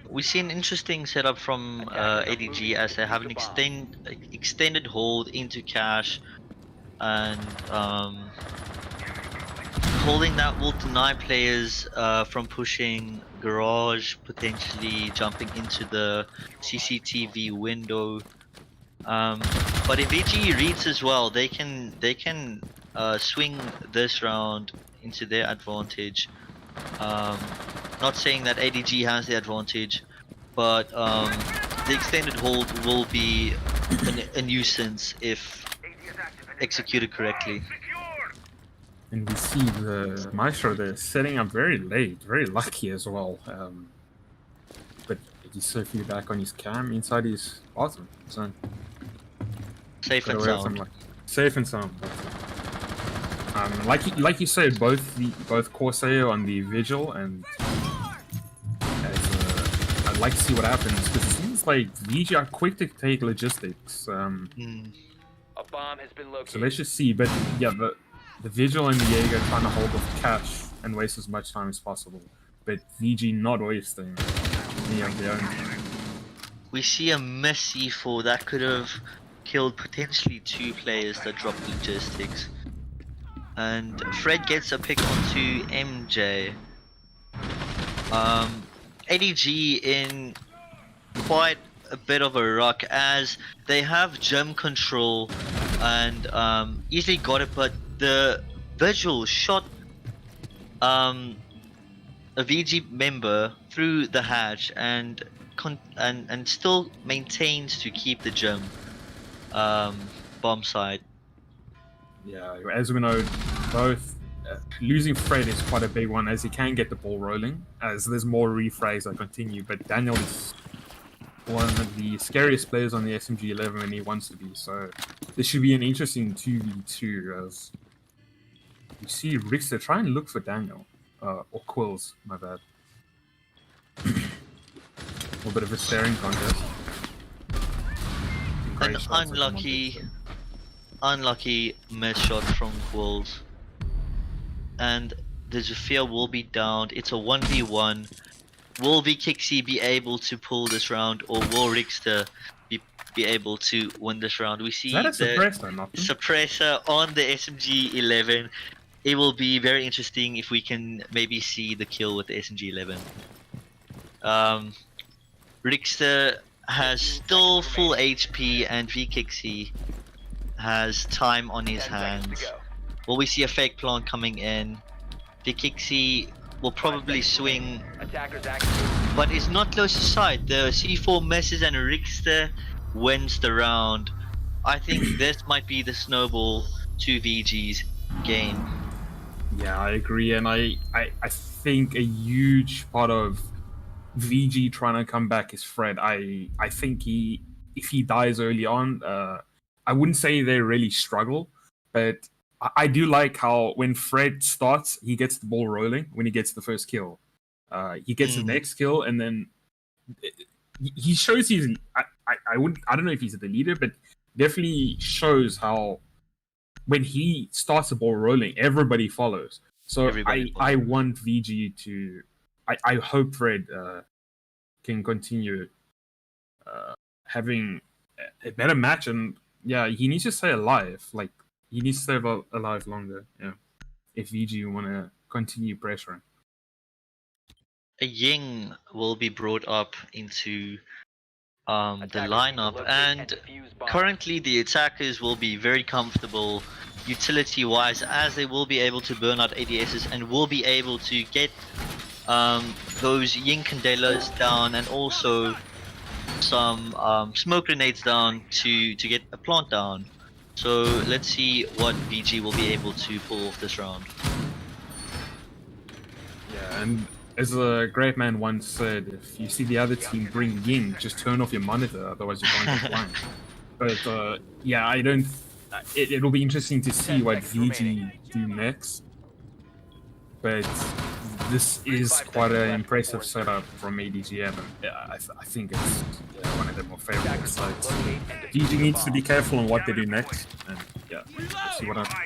We see an interesting setup from ADG as they have an extended hold into cache, and holding that will deny players from pushing garage, potentially jumping into the CCTV window. But if VG reads as well, they can swing this round into their advantage. Not saying that ADG has the advantage, but the extended hold will be a nuisance if executed correctly. And we see the Maestro there setting up very late, very lucky as well. But he's so few back on his cam inside his bathroom. So Safe and sound. Safe and sound. Like you said, both Corsair on the Vigil, and I'd like to see what happens, because it seems like VG are quick to take logistics. A bomb has been located. So let's just see. But yeah, the Vigil and the Jaeger trying to hold off cash and waste as much time as possible, but VG not wasting any of their own. We see a miss C4 that could have killed potentially 2 players that dropped logistics. And Fred gets a pick onto MJ. ADG in quite a bit of a rock, as they have gem control and easily got it, but the Vigil shot a VG member through the hatch and still maintains to keep the gem bomb side. Yeah, as we know, both losing Fred is quite a big one, as he can get the ball rolling, as there's more refrags that continue, but Daniel is one of the scariest players on the SMG-11 when he wants to be, so this should be an interesting 2v2, as you see Rickster try and look for Daniel, or Quills, my bad. A little bit of a staring contest. An unlucky miss shot from Quills, and the Zafir will be downed. It's a 1v1. Will VKC be able to pull this round, or will Rickster be able to win this round? We see the suppressor on the SMG-11. It will be very interesting if we can maybe see the kill with the SMG-11. Rickster has still full HP, and VKC has time on his hands. Will we see a fake plant coming in? VKC will probably swing, but is not close to sight. The C4 misses and Rickster wins the round. I think this might be the snowball to VG's game. Yeah, I agree, and I think a huge part of VG trying to come back is Fred. I think if he dies early on, I wouldn't say they really struggle, but I do like how when Fred starts, he gets the ball rolling when he gets the first kill. He gets the next kill, and then he shows he's. I don't know if he's the leader, but definitely shows how when he starts the ball rolling, everybody follows. So I want VG to. I hope Fred can continue having a better match, and yeah, he needs to stay alive. Like, he needs to stay alive longer. Yeah, if VG want to continue pressuring. A Ying will be brought up into the lineup, and currently the attackers will be very comfortable utility wise, as they will be able to burn out ADSs and will be able to get those Ying Candelas down, and also some smoke grenades down to get a plant down. So let's see what VG will be able to pull off this round. Yeah, and as a great man once said, if you see the other team bring Ying, just turn off your monitor, otherwise you can't get blind. But yeah, I don't. It'll be interesting to see what VG do next. But this is quite an impressive setup from ADG, and I think it's one of the more favorable sides. VG needs to be careful on what they do next, and yeah, let's see what happens.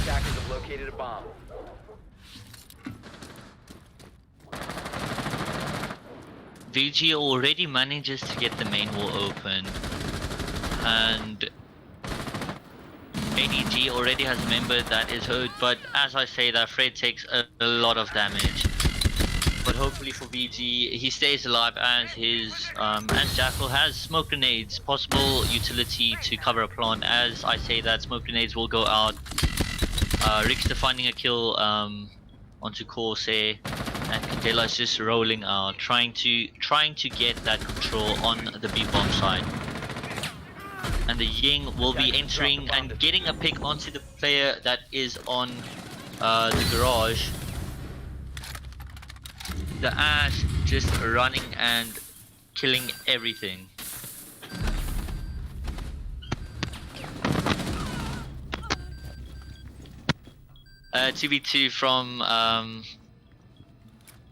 Attackers have located a bomb. VG already manages to get the main wall open, and ADG already has a member that is hurt, but as I say that, Fred takes a lot of damage. But hopefully for VG, he stays alive as his as Jackal has smoke grenades, possible utility to cover a plant. As I say that, smoke grenades will go out. Rickster finding a kill onto Corsair, and Candela's just rolling out, trying to get that control on the B bomb side. And the Ying will be entering and getting a pick onto the player that is on the garage. The Ash just running and killing everything. A 2v2 from a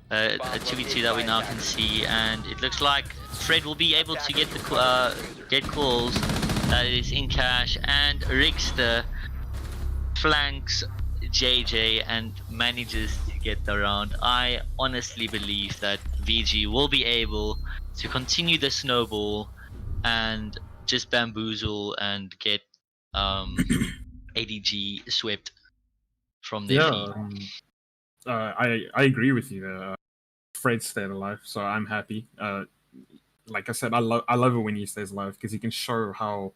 2v2 that we now can see, and it looks like Fred will be able to get the get calls. That is in cash, and Rickster flanks JJ and manages to get the round. I honestly believe that VG will be able to continue the snowball and just bamboozle and get ADG swept from their feet. I agree with you there. Fred stayed alive, so I'm happy. Like I said, I love it when he stays alive because he can show how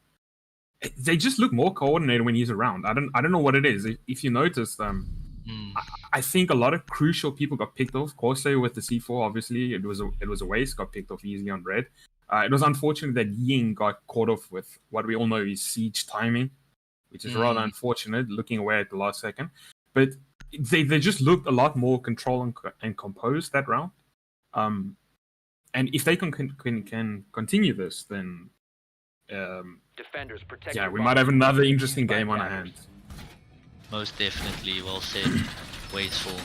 they just look more coordinated when he's around. I don't know what it is. If you noticed, I think a lot of crucial people got picked off. Corsair with the C4, obviously, it was a waste. Got picked off easily on red. It was unfortunate that Ying got caught off with what we all know is siege timing, which is rather unfortunate. Looking away at the last second, but they just looked a lot more controlled and composed that round. And if they can continue this, then Defenders protect yeah, your we bomb. might have another interesting game on our hands. Most definitely, well said. Wasteful.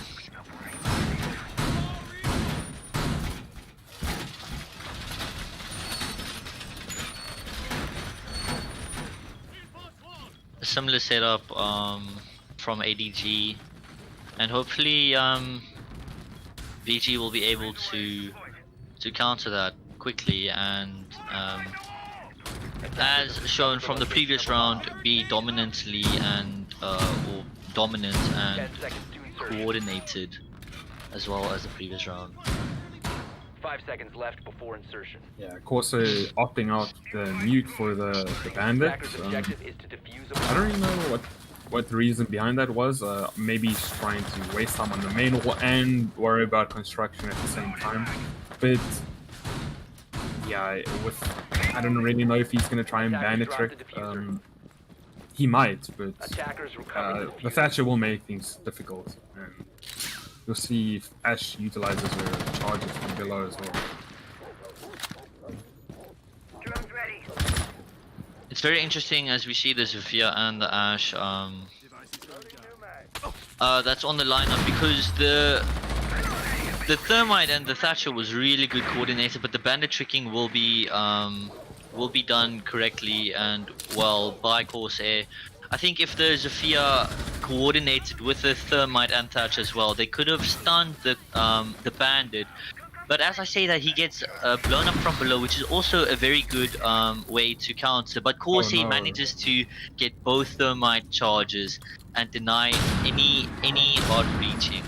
A similar setup from ADG, and hopefully VG will be able to counter that quickly and as shown from the previous round, be dominantly and or dominant and 10 seconds to insertion. coordinated as well as the previous round. 5 seconds left before insertion. Yeah, Corsair opting out the mute for the bandit. Attacker's objective is to defuse a I don't really know what the reason behind that was. Maybe he's trying to waste time on the main wall and worry about construction at the same time. But yeah, I don't really know if he's gonna try and ban a trick. He might, but Attackers recover the Thatcher will make things difficult. And you'll see if Ash utilizes her charges from below as well. Drone's ready. It's very interesting as we see the Zofia and the Ash that's on the lineup, because the Thermite and the Thatcher was really good coordinated, but the bandit tricking will be done correctly and well by Corsair. I think if the Zofia coordinated with the Thermite and Thatcher as well, they could have stunned the bandit. But as I say that, he gets blown up from below, which is also a very good way to counter. But Corsair no. manages to get both thermite charges and deny any hard breaching.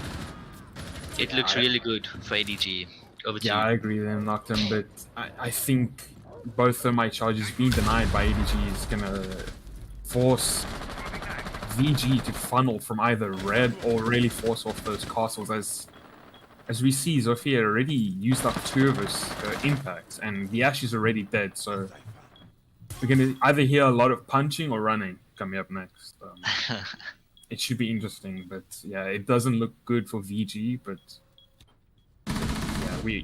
It Yeah, looks really good for ADG. Over to Yeah, I you. agree with him, knocked him, but I think both thermite charges being denied by ADG is gonna force VG to funnel from either red or really force off those castles. As we see, Zofia already used up 2 of his impacts, and the Ash is already dead, so we're gonna either hear a lot of punching or running coming up next. It should be interesting, but yeah, it doesn't look good for VG, but yeah,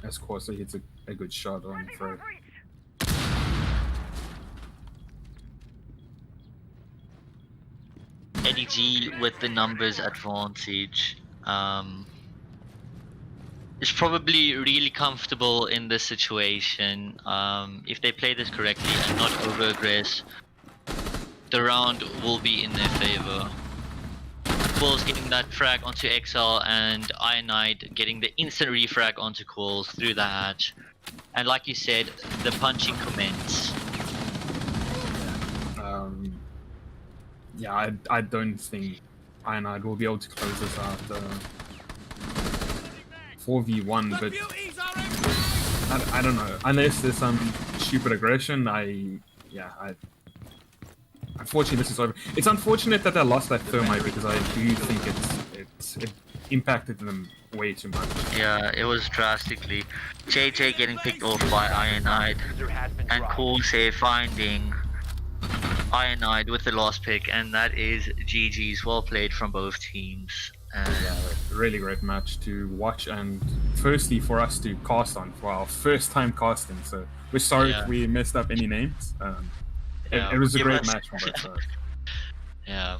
as Corsair hits a good shot on Fred. ADG with the numbers advantage is probably really comfortable in this situation. If they play this correctly and not over-aggress, the round will be in their favor. Quills getting that frag onto XL, and Ionide getting the instant refrag onto Quills through the hatch. And like you said, the punching commence. Yeah, I don't think Ionide will be able to close this out 4v1, but I don't know. Unless there's some stupid aggression, unfortunately this is over. It's unfortunate that they lost that thermite because I do think it impacted them way too much. Yeah, it was drastically. JJ getting picked off by Ionide, User has been and dropped. Corsair finding Ionide with the last pick, and that is GG's. Well played from both teams. Yeah, really great match to watch, and firstly for us to cast on for our first time casting. So we're sorry Yeah. if we messed up any names. Yeah, It was a give great us- match from both sides. Yeah.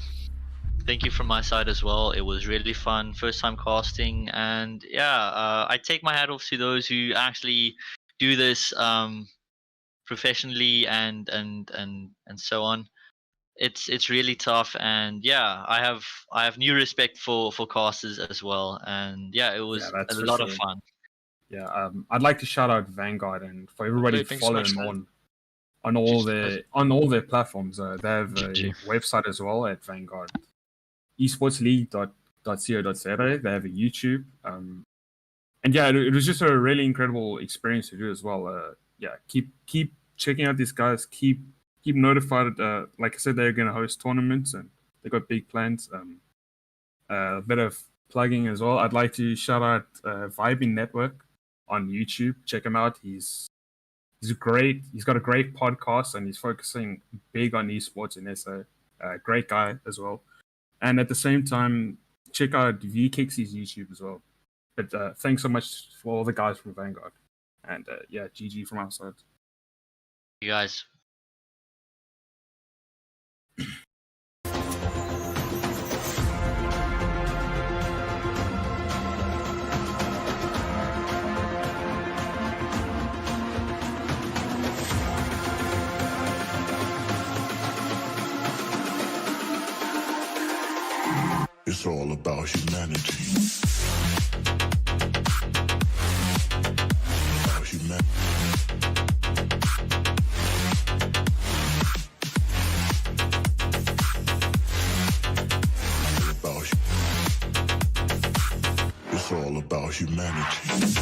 Thank you from my side as well. It was really fun, first time casting, and yeah, I take my hat off to those who actually do this professionally and so on. It's really tough, and yeah, I have new respect for casters as well, and yeah, it was that's a for lot of sure. fun. Yeah, I'd like to shout out Vanguard and for everybody Okay, to thanks so follow much, them man. on all their platforms. They have a GG. website as well at Vanguard, esportsleague.co.za. They have a YouTube, and yeah, it was just a really incredible experience to do as well. Yeah, keep checking out these guys. Keep notified. Like I said, they're going to host tournaments and they got big plans. A bit of plugging as well. I'd like to shout out Vibing Network on YouTube. Check him out. He's great. He's got a great podcast and he's focusing big on esports in SA. Great guy as well. And at the same time, check out VKixie's YouTube as well. But thanks so much for all the guys from Vanguard. And yeah, GG from our side. You guys. It's all about humanity. About humanity. It's all about humanity.